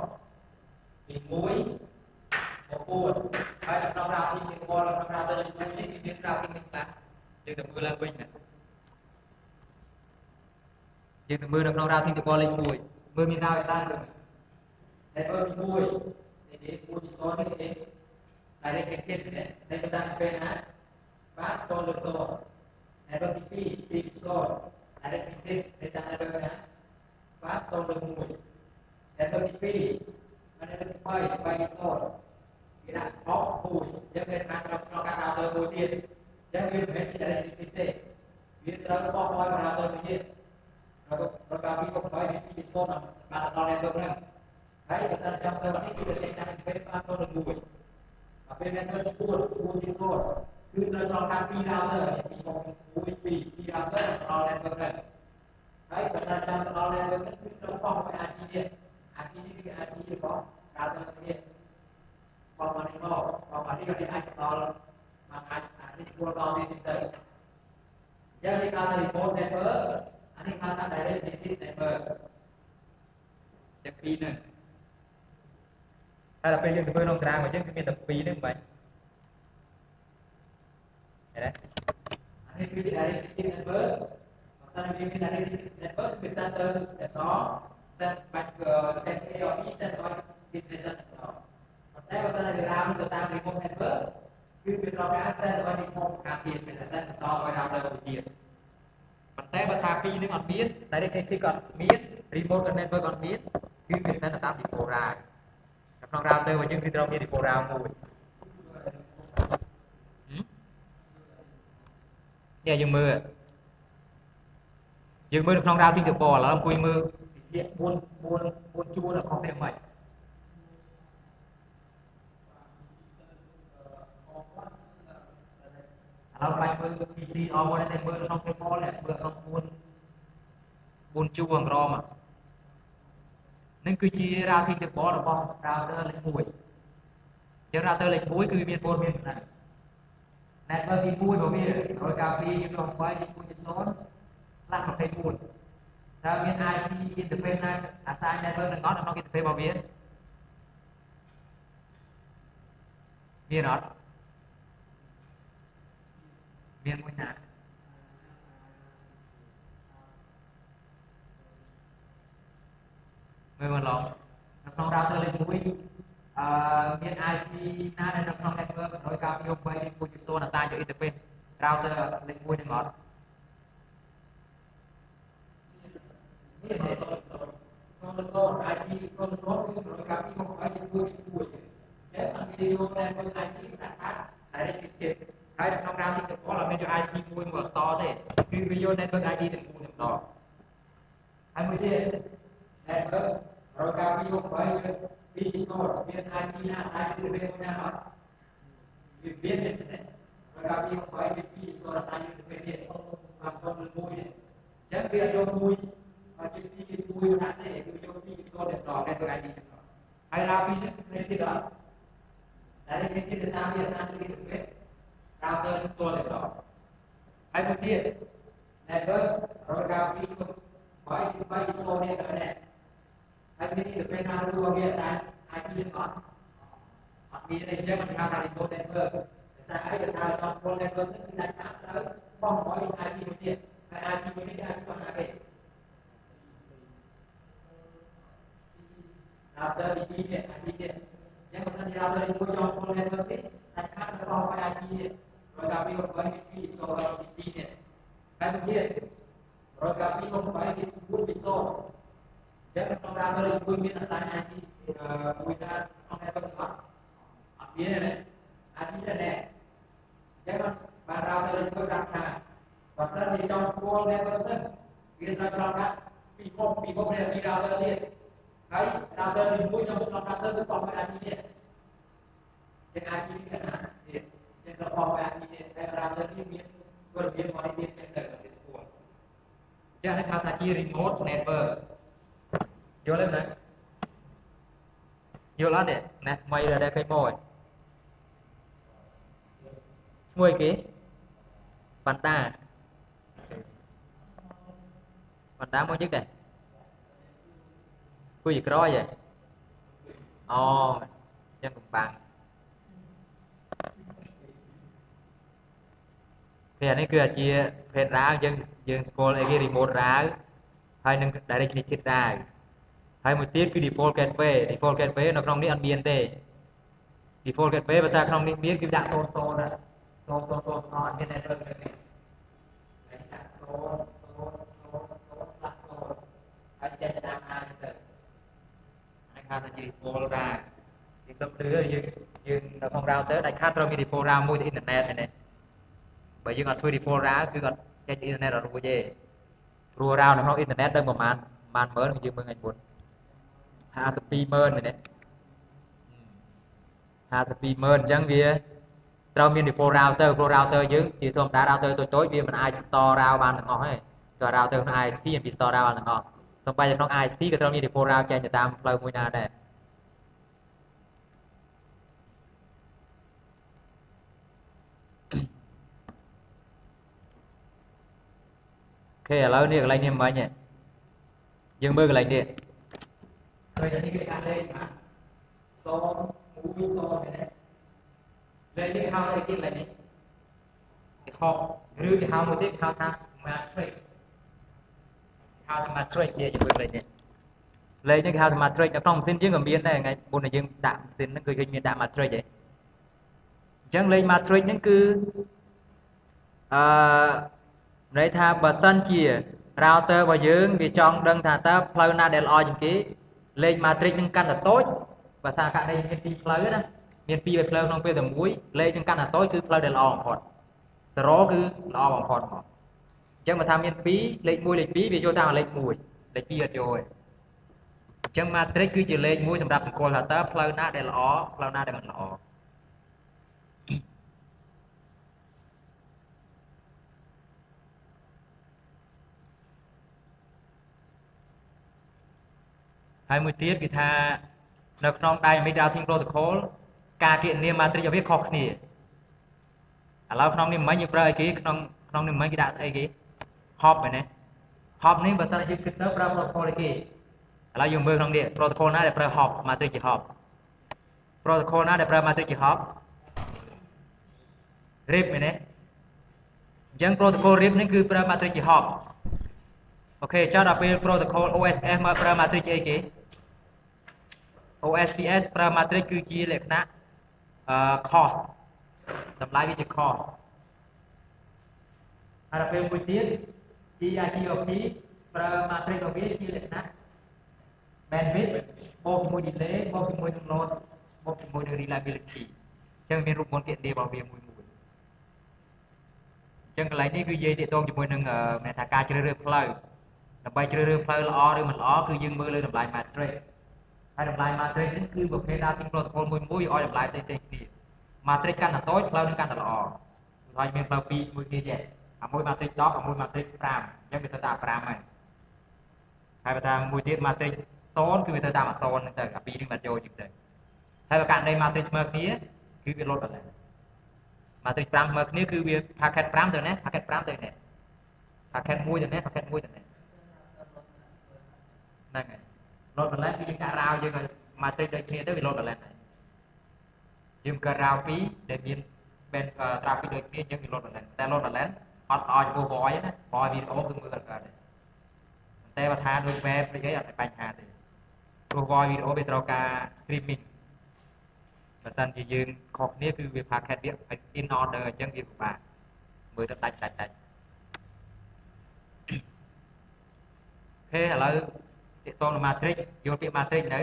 ពី1មក4ហើយនៅក្នុង routing យើងមកនៅក្នុង router លេខ1នេះគឺមាន routing នេះខ្លះយើងទៅមើលឡើងវិញណាយើងទៅមើលនៅក្នុង routing តបលេខ1មើលមាន routing ខ្លះ network ទី1នេះ1ទី0នេះ directive នេះในประการเป็นนะฟ้าโซลโซในบางทีปีโซล directive ในการเป็นนะฟ้าโซลมุยในบางทีมันเป็นไปโซลที่นั่นออกมุยยังเป็นการเราการเราเติมมุยเดียยังเป็นเหตุที่ directive วิธีเราต้องคอยเราเติมมุยเดียเราการมีก็คอยปีโซลมาตอนแรกตรงนั้นให้ประชาชนเติมนี้ที่จะเป็นการเป็นฟ้าโซลมุยเป็นnetwork ที่พูดที่สุดคือเราทำปีดาวเตอร์ปีของปีดาวเตอร์เราเล่นกันเลยไอ้ประชาชนเราเล่นกันคือเราฟ้องไปอาทีเนี่ยอาทีนี้คืออาทีที่ฟ้องดาวเตอร์เนี่ยฟ้องมาที่โลกฟ้องมาที่เราได้ไอ้ตอนมาอาทีส่วนเราเนี่ยที่เตอร์ยังในการรีโมทเน็ตเวิร์กอันนี้การทำ direct connect network จากปีหนึ่งhay là bây giờ tôi nông trang mà chứ cái tập phí đấy vậy đấy anh cứ chạy cái network sau khi cái network bisa từ đó dan set cái ở ý set ở business đóแต่ว่าในรามตัวตามรีโมทเน็ตเวิร์กคือเป็นรองการเซตไว้ในโครงการเปลี่ยนเป็นเซตต่อไปรามเลยเปลี่ยนแต่ว่าถ้าปีนึงอดเปลี่ยนแต่ในที่ก่อนเปลี่ยนรีโมทกับเน็ตเวิร์กก่อนเปลี่ยนคือเป็นเซตตามที่โปรไลน์ក្នុង router របស់យើងគឺត្រូវមាន default route មួយនេះយើងមើលនៅក្នុង routing ទៅបឥឡូវអង្គុយមើលវា4ជួរនៅក្នុងនេះមិនឥឡូវបាច់មើល PC អស់មកតែមើលនៅក្នុង table នេះមើលក្នុង4ជួរអង្រមនឹងគឺជា routing table របស់ router លេខ1ចឹង router លេខ1គឺមានព័ត៌មានប៉ុណ្ណឹង network ទី1របស់វាដោយការពី128 1.0/24តើមាន IP interface ណាអាសាយ network នឹងអត់នៅក្នុង interface របស់វាមានអត់មានមួយណាមើលមកឡងនៅក្នុង router លេខ1មាន IP ណាដែលនៅក្នុង network ដោយការពី128 1.0អាសាយយក interface router លេខ1នឹងអត់មាន IP 00គឺដោយការពី128 តែអត់មានយក network IP ដាក់ថា directive ហើយនៅក្នុង routing table អត់មានយក IP មួយមក store ទេគឺវាយក network ID ទាំងមូលតែម្ដងហើយមួយទៀត network ដោយការពី128 visual biến hai đi na sai từ bên nào đó việc biến này rồi gặp đi hỏi việc visual sai từ bên này và xong lên môi này chẳng biết cho môi và cái môi nó để cho visual để đỏ cái ai đi hay là vì cái cái đó dari cái desa biasa itu gitu router itu để đỏ hay một kia network rồi gặp đi hỏi visual này rồi này hay cái gì bên nào luôn biasa IP nó IP này chắc mình ra thành một network sẽ ai được thao transport network thì đại khái tới không có IP một tiền hay IP một cái IP còn lại router IP này yang pesan di router itu transport network ini đại khái nó không có IP này rồi gặp đi một cái IP số IP này hay một kia rồi gặp đi một cái bút số jangan orang dari bumi tanya di bumi orang yang berdoa, artinya ne, jangan barang dari berdoa, pasal di dalam sekolah dia berdoa, kita terangkan, people dia tidak ada dia, kali ada di bumi yang berdoa itu pakai artinya, jangan artinya dia, jangan pakai artinya, saya ada di bumi berbicara mengenai dia di sekolah, jangan kata remote network. Vô lên này vô lên nè nè mày là đây cây mồi mùi kì Fanta môi chứ kìa cái gì đó vậy ồ chân cùng bằng thì này cứ chia phết ra dân school cái remote ra hay nâng directly chết ra hay một tiết cứ default gateway nó trongนี้ ăn biên thế default gateway ภาษาក្នុងនេះមានគឺដាក់0 0ណា0 អត់មាន network ទេដាក់0 ហើយចេះតាមអានទៅហើយខាតតែ default ដែរទីទៅគឺយើងនៅក្នុង router ដាច់ខាតត្រូវមាន default route មួយទៅ internet មែនទេបើយើងអត់ធ្វើ default route គឺអត់ចេញ internet អត់រួចទេព្រោះ route នៅក្នុង internet ទៅប្រហែលមើលយើងមើលថ្ងៃមុន520000នេះ520000អញ្ចឹងវាត្រូវមាន default router ព្រោះ router យើងជាធម្មតា router តូចវាមិនអាច store route បានទាំងអស់ទេគឺ router ក្នុង ISP វា store route បានទាំងអស់សូម្បីតែក្នុង ISP ក៏ត្រូវមាន default route ចែងទៅតាមផ្លូវមួយណាដែរអូខេឥឡូវនេះកន្លែងនេះមិញយើងមើលកន្លែងនេះឃើញនេះគេដាក់លេខបាទ0 1 0នេះលេខនេះហៅអីគេលេខនេះគេហៅឬគេហៅមួយទៀតគេហៅថា matrix ហៅថា matrix និយាយជាមួយលេខនេះលេខនេះគេហៅថា matrix នៅក្នុងម៉ាស៊ីនយើងក៏មានដែរថ្ងៃមុនយើងដាក់ម៉ាស៊ីនហ្នឹងគឺឃើញមានដាក់ matrix ឯងអញ្ចឹងលេខ matrix ហ្នឹងគឺន័យថាបើសិនជា router របស់យើងវាចង់ដឹងថាតើផ្លូវណាដែលល្អជាងគេលេខ matrix នឹងកាន់តែតូចភាសាករណីមាន2ផ្លូវណាមាន2ផ្លូវក្នុងពេលតែមួយលេខនឹងកាន់តែតូចគឺផ្លូវដែលល្អបំផុត0គឺល្អបំផុតមកអញ្ចឹងបើថាមាន2លេខ1លេខ2វាចូលតាមលេខ1លេខ2អត់ចូលទេអញ្ចឹង matrix គឺជាលេខ1សម្រាប់សង្កល់ថាតើផ្លូវណាដែលល្អផ្លូវណាដែលមិនល្អហើយមួយទៀតគឺថានៅក្នុង Dynamic Routing Protocol ការគណនា matrix របស់វាខុសគ្នាឥឡូវក្នុងនេះមិញយើងប្រើអីគេក្នុងនេះមិញគេដាក់អីគេ hop មែនទេ hop នេះបើសិនជាយើងគិតទៅប្រើ protocol អីគេឥឡូវយើងមើលក្នុងនេះ protocol ណាដែលប្រើ hop matrix ជា hop protocol ណាដែលប្រើ matrix ជា hop RIP មែនទេអញ្ចឹង protocol RIP នេះគឺប្រើ matrix ជា hop អូខេចុះដល់ពេល protocol OSS មកប្រើ matrix អីគេ OSPF ប្រើ matrix គឺជាលក្ខណៈcost តម្លៃវាជា cost ហើយដល់ពេលមួយទៀត EIGRP ប្រើ matrix របស់វាជាលក្ខណៈ bandwidth បូកជាមួយ delay បូកជាមួយនឹង loss បូកជាមួយនឹង reliability អញ្ចឹងមានរូបមន្តគណនារបស់វាមួយអញ្ចឹងកន្លែងនេះគឺនិយាយទាក់ទងជាមួយនឹងមានថាការជ្រើសរើសផ្លូវដើម្បីជ្រើសរើសផ្លូវល្អឬមិនល្អគឺយើងមើលលើតម្លៃ matrix ហើយតម្លៃ matrix នេះគឺប្រភេទ routing protocol មួយឲ្យតម្លៃផ្សេងៗគ្នា matrix កាន់តែតូចផ្លូវនឹងកាន់តែល្អហើយមានផ្លូវ2មួយទៀតដែរអាមួយ matrix 10អាមួយ matrix 5អញ្ចឹងវាទៅតាម5ហើយហើយបើតាមមួយទៀត matrix 0គឺវាទៅតាម0ហ្នឹងទៅអាពីរនេះបាត់ចូលជាងទៅហើយបើករណី matrix ស្មើគ្នាគឺវា load balance matrix 5ស្មើគ្នាគឺវា packet 5ទៅណា packet 5ទៅណា packet 1ទៅណា packet 1ទៅណាហ្នឹងហើយ load balance គឺយើងដាក់រាវយើងឲ្យ matrix ដូចគ្នាទៅវា load balance ហើយយើងកើតរាវ2ដែលមាន band traffic ដូចគ្នាយើងវា load balance តែ load balance អត់ឲ្យពោះ void ណា void video គឺមើលអត់កើតទេតែបើថាដូច web ដូចអីអត់មានបញ្ហាទេព្រោះ void video វាត្រូវការ streaming បើសិនជាយើងខុសគ្នាគឺវា packet វា in order អញ្ចឹងវាពិបាកមើលទៅដាច់អូខេឥឡូវទាក់ទងនឹង matrix យល់ពាក្យ matrix នៅ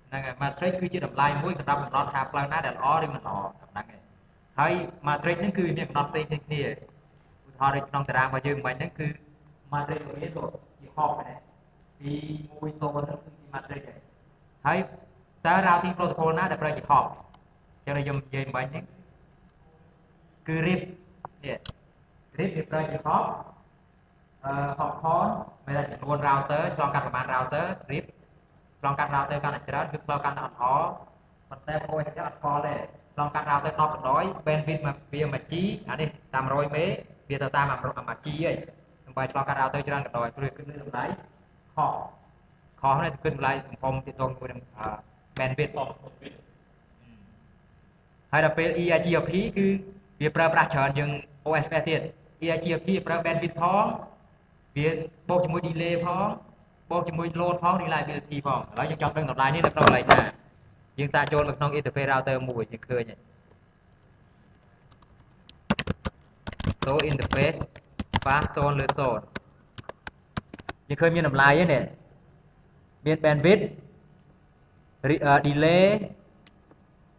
ហ្នឹងហើយ matrix គឺជាតម្លៃមួយសម្រាប់កំណត់ថាផ្លូវណាដែលល្អឬមិនល្អហ្នឹងហើយហើយ matrix ហ្នឹងគឺមានកំណត់ផ្សេងៗគ្នាឧទាហរណ៍ដូចក្នុងតារាងរបស់យើងមិញហ្នឹងគឺ matrix របស់វាជាហបដែរពី1 0ហ្នឹងគឺជា matrix ហើយតើ routing protocol ណាដែលប្រើជាហបចឹងខ្ញុំនិយាយមិញហ្នឹងគឺ RIP នេះ RIP វាប្រើជាហបហបខនមានតែចំនួន router ឆ្លងកាត់ប្រមាណ router RIP ឆ្លងកាត់ router កាន់តែច្រើនគឺផ្លូវកាន់តែអត់ល្អប៉ុន្តែ OS អត់ស្គាល់ទេឆ្លងកាត់ router 10បណ្ដោយ bandwidth វា1 G អានេះតាម100 មេវាទៅតាម1 G ហីដើម្បីឆ្លងកាត់ router ច្រើនបណ្ដោយព្រោះគឺតម្លៃ cost នេះគឺតម្លៃទំហំទាក់ទងជាមួយនឹង bandwidth ហើយដល់ពេល EIGRP គឺវាប្រើប្រាស់ច្រើនជាង OSPF ទៀត EIGRP ប្រើ bandwidth ផងវាបូកជាមួយ delay ផងបូកជាមួយ load ផង reliability ផងឥឡូវយើងចង់ដឹងតម្លៃនេះនៅក្នុងកន្លែងណាយើងសាកចូលមកក្នុង interface router មួយយើងឃើញហើយ so interface fast zone លើ zone យើងឃើញមានតម្លៃហ្នឹងនេះមាន bandwidth delay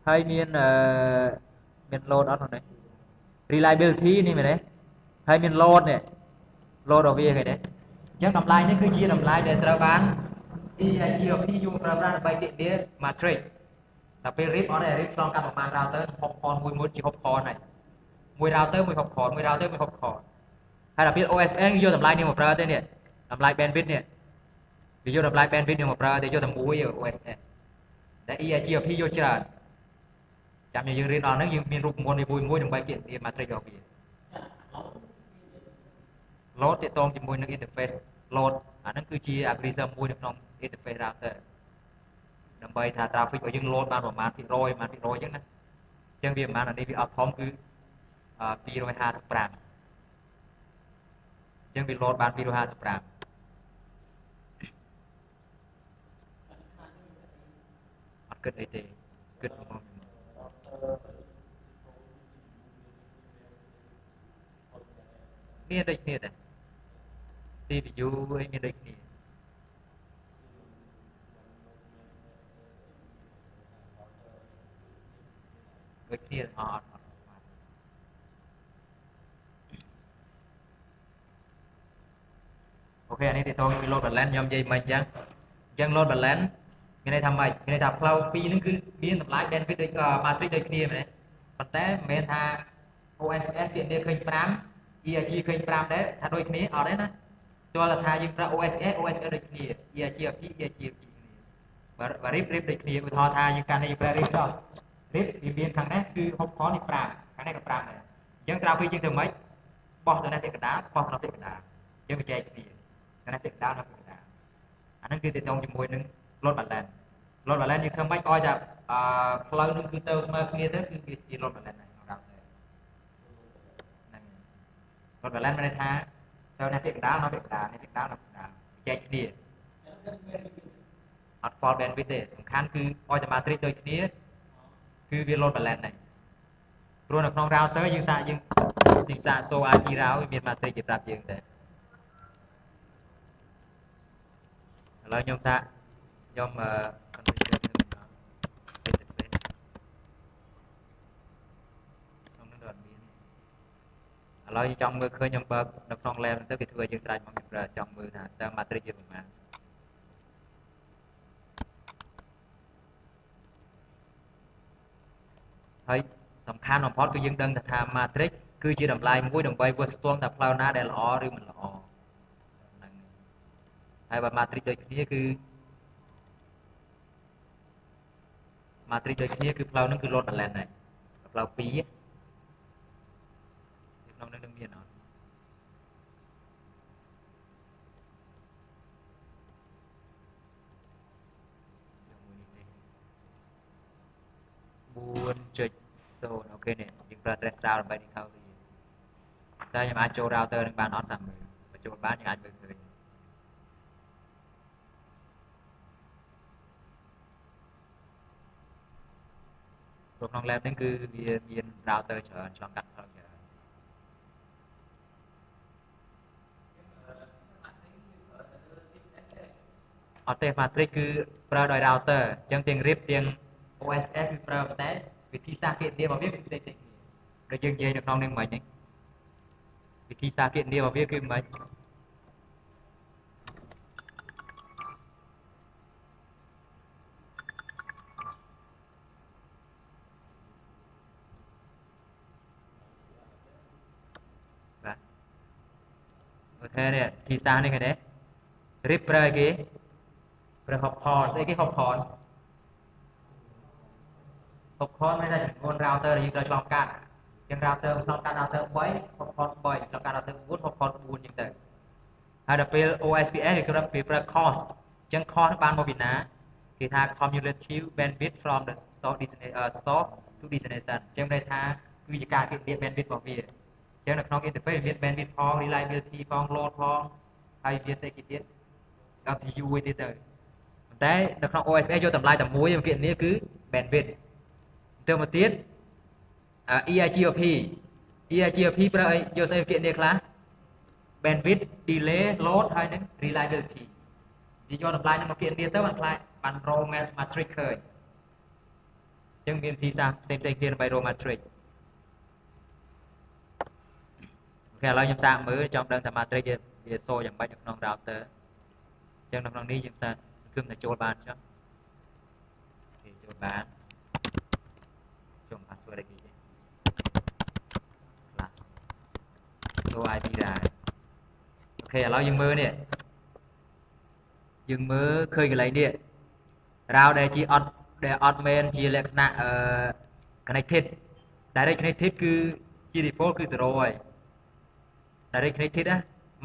ហើយមានload អត់ហ្នឹង reliability នេះមែនទេហើយមាន load នេះ load របស់វាឃើញទេអញ្ចឹងតម្លៃនេះគឺជាតម្លៃដែលត្រូវបាន EIGRP យកប្រើប្រាស់ដើម្បីទាក់ទាញ matrix ដល់ពេល RIP អត់ទេ RIP ឆ្លងកាត់ប្រមាណ router ហុកខនមួយជាហុកខនហើយមួយ router មួយហុកខនមួយ router មួយហុកខនហើយដល់ពេល OSN យកតម្លៃនេះមកប្រើទេនេះតម្លៃ bandwidth នេះវាយកតម្លៃ bandwidth នេះមកប្រើទេយកតែមួយ OSN តែ EIGRP យកច្រើនចាំយើងរៀនដល់ហ្នឹងយើងមានរូបមន្តមួយដើម្បីទាក់ទាញ matrix របស់វា load ទាក់ទងជាមួយនឹង interface load អាហ្នឹងគឺជា algorithm មួយនៅក្នុង interface router ដើម្បីថា traffic របស់យើង load បានប្រមាណភាគរយអញ្ចឹងណាអញ្ចឹងវាប្រមាណអានេះវាអត់ធំគឺ255អញ្ចឹងវា load បាន255អត់គិតអីទេគិតមកមានដូចគ្នាដែរ CPU អីមានដូចគ្នាដូចគ្នាអត់អូខេអានេះតើតើពី load balance ខ្ញុំនិយាយមិនអញ្ចឹង load balance មានន័យថាម៉េចមានន័យថាផ្លូវពីរហ្នឹងគឺមានតម្លៃ bandwidth ដូច matrix ដូចគ្នាមែនទេប៉ុន្តែមិនមែនថា OSS វាឃើញ5 EIG ឃើញ5ដែរថាដូចគ្នាអត់ទេណាទាល់តែថាយើងប្រើ OSS ដូចគ្នា EIGRP គ្នាបើ RIP ដូចគ្នាឧទាហរណ៍ថាយើងកាន់តែយើងប្រើ RIP ដល់ RIP វាមានខាងនេះគឺ60ខនេះ5ខាងនេះក៏5ដែរអញ្ចឹងត្រូវពីយើងធ្វើម៉េចបោះទៅនេះពាក្យកណ្ដាលបោះទៅពាក្យកណ្ដាលយើងបញ្ចែកគ្នាទៅនេះពាក្យកណ្ដាលទៅពាក្យកណ្ដាលអាហ្នឹងគឺទាក់ទងជាមួយនឹង load balance យើងធ្វើម៉េចឲ្យតែផ្លូវនឹងគឺទៅស្មើគ្នាទៅគឺវាជា load balance ហ្នឹង load balance មានន័យថាទៅនេះពាក្យកណ្ដាលនេះពាក្យកណ្ដាលនេះពាក្យកណ្ដាលនេះពាក្យកណ្ដាលបញ្ចែកគ្នាអត់ fault bandwidth ទេសំខាន់គឺឲ្យតែ matrix ដូចគ្នាគឺវា load balance ហ្នឹងព្រោះនៅក្នុង router យើងសាកso IP route មាន matrix ជាប្រាប់យើងតែឥឡូវខ្ញុំសាកខ្ញុំ configure នឹង interface ក្នុងនោះអត់មាន ឥឡូវចង់មើលឃើញខ្ញុំបើកនៅក្នុង lab ទៅគេធ្វើយើងស្រាច់មកខ្ញុំប្រើចង់មើលថាតើ matrix យើងប្រមាណហើយសំខាន់បំផុតគឺយើងដឹងថា matrix គឺជាតម្លៃមួយដើម្បីវាស់ស្ទង់ថាផ្លូវណាដែលល្អឬមិនល្អហ្នឹងហើយបើ matrix ដូចគ្នាគឺ matrix ដូចគ្នាគឺផ្លូវហ្នឹងគឺ load balance ហើយផ្លូវ2ក្នុងនេះនឹងមានអត់4.0 អូខេនេះយើងប្រើ trace route ដើម្បីនេះខោវាតែខ្ញុំអាចចូល router នឹងបានអត់សាំមើលបើចូលបានយើងអាចមើលឃើញក្នុង lab នេះគឺវាមាន router ច្រើនឆ្លងកាត់ផ្លូវច្រើនអត់ទេ matrix គឺប្រើដោយ router អញ្ចឹងទាំង RIP ទាំង OSS គឺប្រើតែវិធីសាស្ត្រគណនារបស់វាគឺផ្សេងៗគ្នាដូចយើងនិយាយនៅក្នុងនេះមិនហ្នឹងវិធីសាស្ត្រគណនារបស់វាគឺមិនបាទអូខេនេះវិធីសាស្ត្រនេះគេទេ RIP ប្រើអីគេប្រើ hop call ស្អីគេ hop call hop call មានតែចំនួន router ដែលយើងត្រូវឆ្លងកាត់អញ្ចឹង router ឆ្លងកាត់ router 3 hop call 3ឆ្លងកាត់ router 4 hop call 4អញ្ចឹងទៅហើយដល់ពេល OSPF គេប្រើ cost អញ្ចឹង cost បានមកពីណាគេថា cumulative bandwidth from the source to destination អញ្ចឹងន័យថាគឺជាការគណនា bandwidth របស់វាអញ្ចឹងនៅក្នុង interface មាន bandwidth ផង reliability ផង load ផងហើយវាស្អីគេទៀត LTU ឯទៀតទៅប៉ុន្តែនៅក្នុង OSPF យកតម្លៃតែមួយគណនាគឺ bandwidth ទៅមកទៀត EIGRP EIGRP ប្រើអីយកស្អីគណនាខ្លះ bandwidth delay load ហើយនឹង reliability និយាយយកតម្លៃនឹងមកគណនាទៅបានខ្លាចបាន raw matrix ឃើញអញ្ចឹងមានវិធីសាស្ត្រផ្សេងៗគ្នាដើម្បី raw matrix អូខេឥឡូវខ្ញុំសាកមើលចង់ដឹងថា matrix វាសូរយ៉ាងម៉េចនៅក្នុង router អញ្ចឹងនៅក្នុងនេះខ្ញុំសាកគឺតែចូលបានចុះគេចូលបានចុង password អីគេចេះ class so IP ដែរអូខេឥឡូវយើងមើលនេះយើងមើលឃើញកន្លែងនេះ route ដែលអត់មែនជាលក្ខណៈconnected direct connected គឺ ជា default គឺ 0 ហើយ direct connected ណា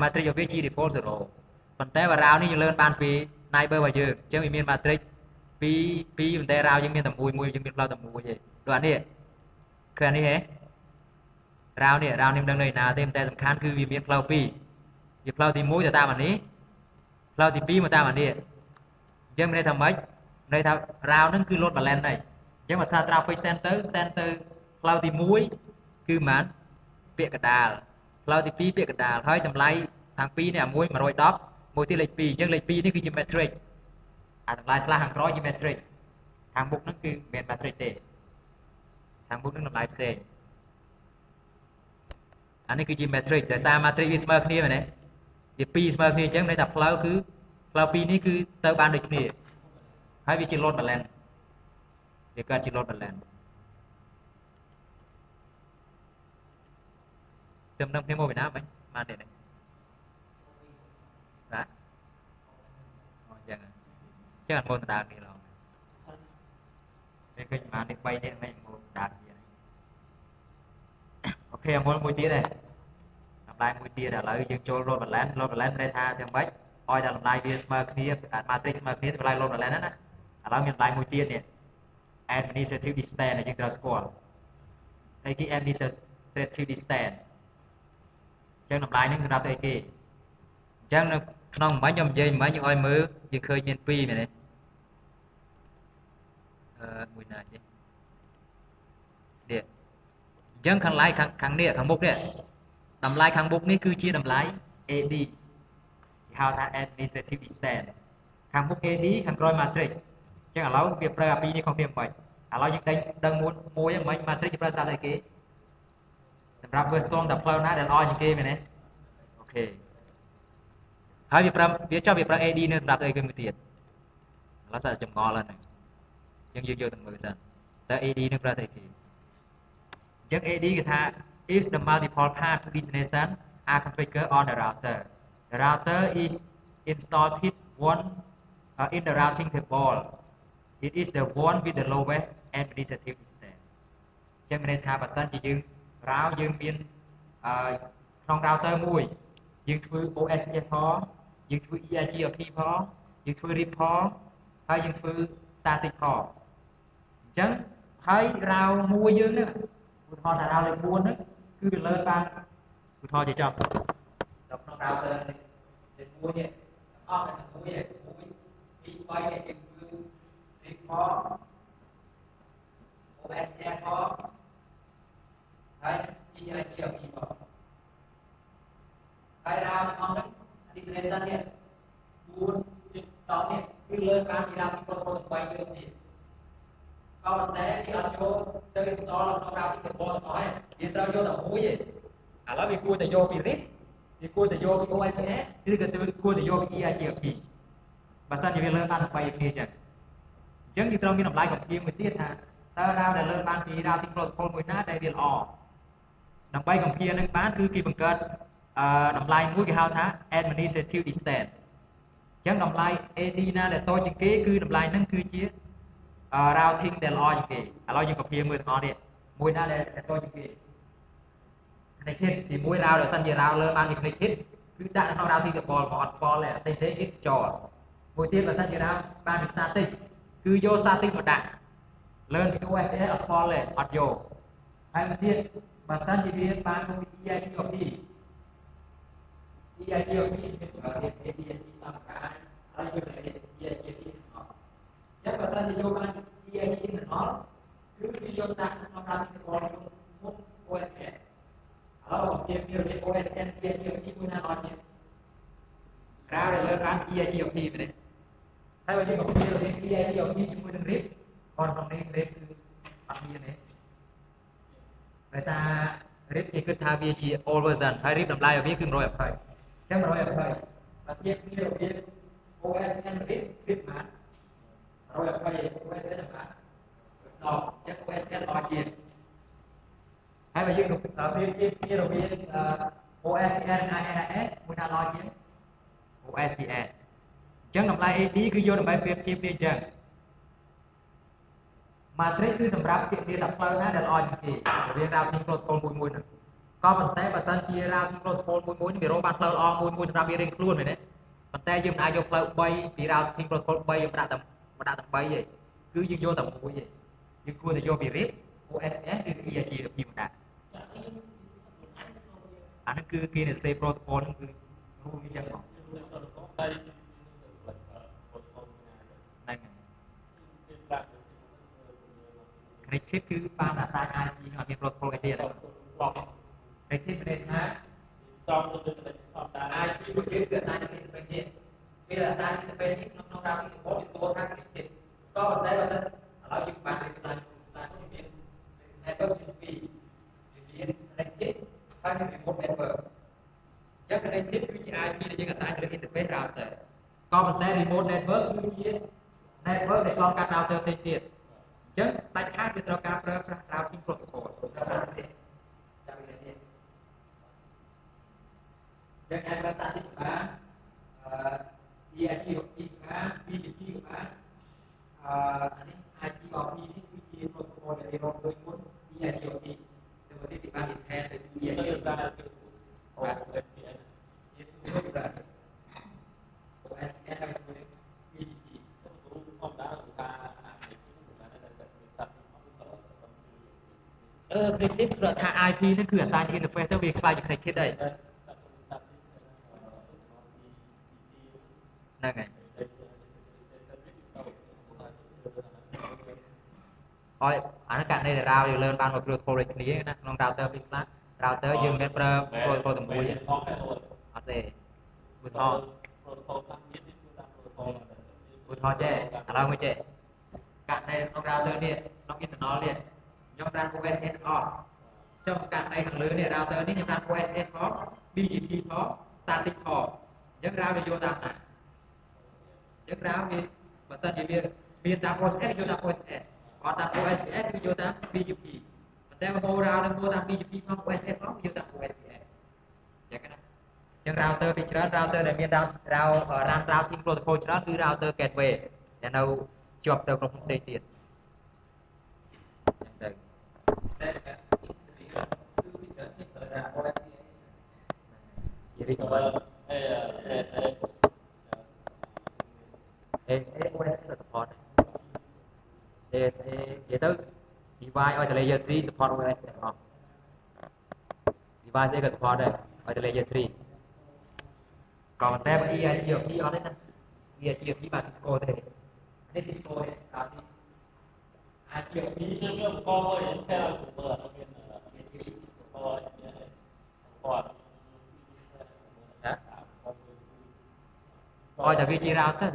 matrix របស់វាជា default 0ប៉ុន្តែបើ route នេះយើងលើបានពី neighbor របស់យើងអញ្ចឹងវាមាន matrix 2ប៉ុន្តែ route យើងមានតែមួយយើងមានផ្លូវតែមួយទេដូចអានេះគឺអានេះហ៎ route នេះមិនដឹងនៅណាទេតែសំខាន់គឺវាមានផ្លូវ2វាផ្លូវទី1ទៅតាមអានេះផ្លូវទី2មកតាមអានេះអញ្ចឹងមានន័យថាម៉េចន័យថា route ហ្នឹងគឺ load balance ហើយអញ្ចឹងបើថា traffic center ផ្លូវទី1គឺប៉ុន្មានពាក្យកដាលផ្លូវទី2ពាក្យកដាលហើយតម្លៃខាង2នេះអា1 110មួយទៀតលេខ2អញ្ចឹងលេខ2នេះគឺជា matrix អាតម្លៃស្លាស់ខាងក្រោយជា matrix ខាងមុខហ្នឹងគឺមិនមែន matrix ទេខាងមុខហ្នឹងតម្លៃផ្សេងអានេះគឺជា matrix ដោយសារ matrix វាស្មើគ្នាមែនទេវា2ស្មើគ្នាអញ្ចឹងន័យថាផ្លូវគឺផ្លូវ2នេះគឺទៅបានដូចគ្នាហើយវាជា load balance វាកើតជា load balance ខ្ញុំនឹងគ្នាមកពីណាមិញបានទេបាទអូចឹងអត់មកដដាលគ្នាឡងនេះឃើញប្រហែលនេះ3នាក់មិញមកដដាលគ្នាអូខេមួយទៀតដែរតម្លៃមួយទៀតឥឡូវយើងចូល load balance ន័យថាយ៉ាងម៉េចឲ្យតែតម្លៃវាស្មើគ្នា matrix ស្មើគ្នាតម្លៃ load balance ណាឥឡូវមានតម្លៃមួយទៀតនេះ administrative distance យើងត្រូវស្គាល់ស្អីគេ administrative distance អញ្ចឹងតម្លៃនេះសម្រាប់ស្អីគេអញ្ចឹងនៅក្នុងមិញខ្ញុំនិយាយមិញយើងឲ្យមើលយើងឃើញមាន2មែនទេមួយណាចេះនេះអញ្ចឹងខាងឡាយខាងនេះខាងមុខនេះតម្លៃខាងមុខនេះគឺជាតម្លៃ AD គេហៅថា administrative distance ខាងមុខ AD ខាងក្រោយ matrix អញ្ចឹងឥឡូវវាប្រើអាពីរនេះខុសគ្នាមិនឥឡូវយើងដឹងមួយមិញ matrix ប្រើស្រាប់អីគេ សម្រាប់ធ្វើស្ទងតែផ្លូវណាដែលល្អជាងគេមែនទេអូខេហើយវាចុះវាប្រើ AD នៅសម្រាប់អីគេមួយទៀតឥឡូវសាក់ចម្ងល់ហើយហ្នឹងយើងយកទៅមើលសិនតើ AD នឹងប្រើទៅអីគេអញ្ចឹង AD គេថា is the multiple path to destination are configured on the router the router is installed one in the routing table it is the one with the lowest administrative distance អញ្ចឹងមានន័យថាបើសិនជាយើងយើងមានក្នុង router មួយយើងធ្វើ OSPF ផងយើងធ្វើ EIGRP ផងយើងធ្វើ RIP ផងហើយយើងធ្វើ static ផងអញ្ចឹងហើយ route មួយយើងហ្នឹងឧទាហរណ៍ថា route លេខ4ហ្នឹងគឺវាលើបានឧទាហរណ៍ជាចំដល់ក្នុង router លេខ1នេះអស់តែ1នេះ1 2 3នេះយើងធ្វើ RIP ផង OSPF ផងហើយ EIGRP ផងហើយរ៉ាវទាំងអស់ហ្នឹង destination នេះ4ដល់នេះគឺលើបានពីរ៉ាវទីប្រូតូកូល3យើងទៀតក៏ប៉ុន្តែគេអត់យកទៅ install ក្នុងរ៉ាវទីប្រូតូកូលទាំងអស់ទេវាត្រូវយកតែមួយទេឥឡូវវាគួរតែយកពី RIP វាគួរតែយកពី OSPF ឬក៏គួរតែយកពី EIGRP បើសិនជាវាលើបាន3គ្នាចឹងអញ្ចឹងយើងត្រូវមានតម្លៃកំភាមួយទៀតថាតើរ៉ាវដែលលើបានពីរ៉ាវទីប្រូតូកូលមួយណាដែលវាល្អដើម្បីកំភានឹងបានគឺគេបង្កើតតម្លៃមួយគេហៅថា administrative distance អញ្ចឹងតម្លៃ AD ណាដែលតូចជាងគេគឺតម្លៃហ្នឹងគឺជា routing ដែលល្អជាងគេឥឡូវយើងកំភាមើលទាំងអស់នេះមួយណាដែលតូចជាងគេ connected ទី1 route ដែលសិនជា route លើបានជា connected គឺដាក់នៅក្នុង routing table មកអត់ fault ទេទេគេចោលមួយទៀតបើសិនជា route បានជា static គឺយក static មកដាក់លើពី OSPF អត់ fault ទេអត់យកហើយមួយទៀតបើសិនជាវាបានពី EIGRP EIGRP មានប្រើ EIGRP សំខាន់ហើយយក EIGRP អត់ចឹងបើសិនជាយកបាន EIGRP ទាំងអស់គឺវាយកដាក់ក្នុងតាមទីវល់មុន OSPF ឥឡូវវាមានរយៈ OSPF EIGRP មួយណាអត់ទេក្រៅដែលលើបាន EIGRP មែនទេហើយបើយើងកំពាររយៈ EIGRP ជាមួយនឹង RIP cònក្នុងនេះ RIP គឺអត់មានទេដោយសារ RIP គេគិតថាវាជា old version ហើយ RIP តម្លៃរបស់វាគឺ120អញ្ចឹង120បើធៀបគ្នារវាង OSN RIP បាន120 OSN បានដល់អញ្ចឹង OSN ល្អជាងហើយបើយើងប្រៀបធៀបគ្នារវាង OSN INS មួយណាល្អជាង OSPN អញ្ចឹងតម្លៃ AD គឺយកដើម្បីប្រៀបធៀបគ្នាអញ្ចឹង matrix គឺសម្រាប់ពាក្យទៀតតែផ្លូវណាដែលល្អជាងគេរវាង routing protocol មួយហ្នឹងក៏ប៉ុន្តែបើសិនជា routing protocol មួយនេះវារកបានផ្លូវល្អមួយសម្រាប់វារៀងខ្លួនមែនទេប៉ុន្តែយើងមិនអាចយកផ្លូវ3ពី routing protocol 3មកដាក់តែ3ទេគឺយើងយកតែមួយទេយើងគួរតែយកពី RIP OSS ឬ EIGRP មកដាក់អាហ្នឹងគឺគេនិយាយ protocol ហ្នឹងគឺរួមវាយ៉ាងមកconnected គឺបានអាស្រ័យ IP នឹងអត់មាន protocol គេទៀត connected មានថាចំទៅ IP មួយទៀតគឺអាស្រ័យនឹង interface ទៀតពេលអាស្រ័យ interface នេះក្នុង routing table វាស្គាល់ថា connected ក៏ប៉ុន្តែបើសិនឥឡូវយើងបានផ្សាយវាមាន network ពី2វាមាន connected ហើយមាន remote network អញ្ចឹង connected គឺជា IP ដែលយើងអាស្រ័យលើ interface router ក៏ប៉ុន្តែ remote network គឺជា network ដែលឆ្លងកាត់ router ផ្សេងទៀតអញ្ចឹងដាច់ខាតវាត្រូវការប្រើប្រាស់ routing protocol ចាំនេះចឹងអាចប្រើសាស្ត្របាន EIGRP បាន BGP បានអានេះ IGRP នេះគឺជា protocol ដែលគេរកដូចមុន EIGRP ទៅមកទៀតបាន enhance ទៅ EIGRP បានជាទូទៅបាន OSS ហើយមួយ BGP រូបធម្មតាគឺថាconnected ព្រោះថា IP នេះគឺអាស្រ័យ interface ទៅវាខ្លាយជា connected ហើយហ្នឹងហើយហើយអានេះករណីដែល route យើងលើបានមក protocol ដូចគ្នាណាក្នុង router ពីខ្លះ router យើងមិនមែនប្រើ protocol តែមួយទេអត់ទេឧទាហរណ៍ protocol ខ្លះមានគឺតាម protocol ឧទាហរណ៍ចេះឥឡូវមួយចេះករណីក្នុង router នេះក្នុង internal នេះខ្ញុំប្រើ OSS អស់ trong cạnh này thằng lưới này router này nhằm ra OSS có BGP có static có dẫn ra về vô tam này dẫn ra về bản thân gì viên tam OSS vô tam OSS còn tam OSS vô tam BGPแต่ว่าโบราณโบราณ BGP ของ OSS ของอยู่ตาม OSS ចឹងណាចឹង router ពីច្រើន router ដែលមាន routing protocol ច្រើនគឺ router gateway ដែលនៅជាប់ទៅក្រុមហ៊ុនផ្សេងទៀតចឹងទៅនិយាយទៅOSS ទៅ support ASA និយាយទៅ device ឲ្យតែ layer 3 support OS ទាំងអស់ device អីក៏ support ដែរឲ្យតែ layer 3ក៏ប៉ុន្តែ EIGRP អត់ទេណា EIGRP បាន Cisco ទេនេះ Cisco ទេដល់ទី IGRP ខ្ញុំក៏ install មើលអត់មាន EIGRP គាត់ឲ្យតែវាជា router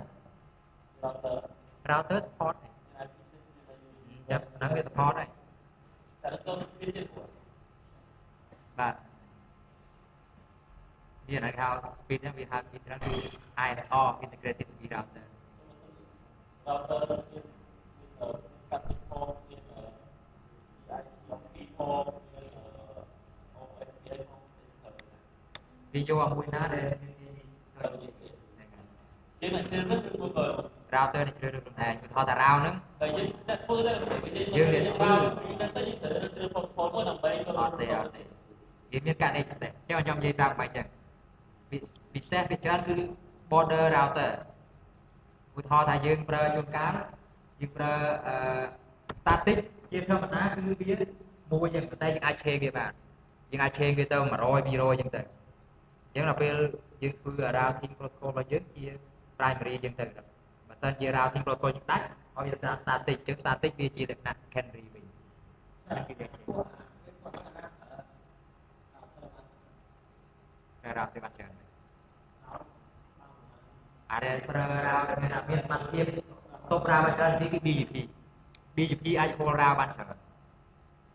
support ចាំហ្នឹងវា support ហើយតែទៅវាជាបាទនេះណាគេហៅ speed ហ្នឹងវាហៅពីច្រើនគឺ ISR integrated speed router កាត់ពីផងជា CICP ផង OSPI ផងវាយកមួយណាដែលយើងនឹងជ្រើសរើសគឺ router នេះជ្រើសរើសខ្លួនឯងឧទាហរណ៍តា route ហ្នឹងតែយើងដាក់ធ្វើទៅយើងនេះធ្វើទៅយើងត្រូវជ្រើស protocol មួយដើម្បីអត់ទេយើងមានករណីពិសេសចឹងខ្ញុំនិយាយប្រាប់បែបចឹងពិសេសវាច្រើនគឺ border router ឧទាហរណ៍ថាយើងប្រើជួនកាលយើងប្រើstatic ជាធម្មតាគឺវាមួយចឹងតែយើងអាច change វាបានយើងអាច change វាទៅ100 200ចឹងទៅចឹងដល់ពេលយើងធ្វើ routing protocol របស់យើងជា primary ចឹងទៅបើសិនជា routing protocol យើងដាច់ឲ្យវាតាម static ចឹង static វាជាលក្ខណៈ secondary វិញហ្នឹងគឺវាជាrouter បានច្រើនអាដែលប្រើ router មានសមត្ថភាពតប router ច្រើនទីគឺ BGP អាច hold router បានច្រើន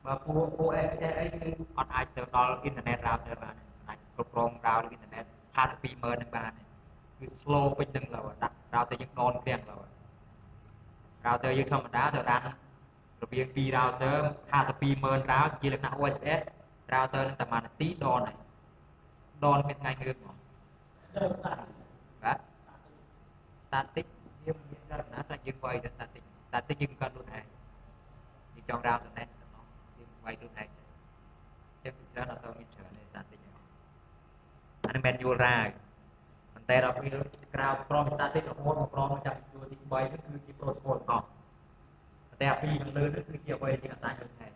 បើពួក OSS អីគឺអត់អាចទៅដល់ internet router បានអាចគ្រប់គ្រង router internet 520000នឹងបានគឺ slow ពេញនឹងឡើយដាក់ router យើងដនគ្រាំងឡើយ router យើងធម្មតាទៅដាក់របៀង2 router 520000 route ជាលក្ខណៈ OSS router នឹងតែមួយនាទីដនហើយដនមានថ្ងៃងឿនមកបាទ static វាមានលក្ខណៈថាយើងវាយទៅ static យើងកើតខ្លួនឯងយើងចង់ router net យើងវាយខ្លួនឯងចឹងច្រើនអត់សូវមានច្រើនទេ static អានេះ manual route ប៉ុន្តែដល់ពេលក្រៅក្រម static រហូតមកក្រមចាប់ជួរទី3នេះគឺជា protocol អស់តែអាពីរខាងលើនេះគឺជាអ្វីដែលយើងអាសាខ្លួនឯង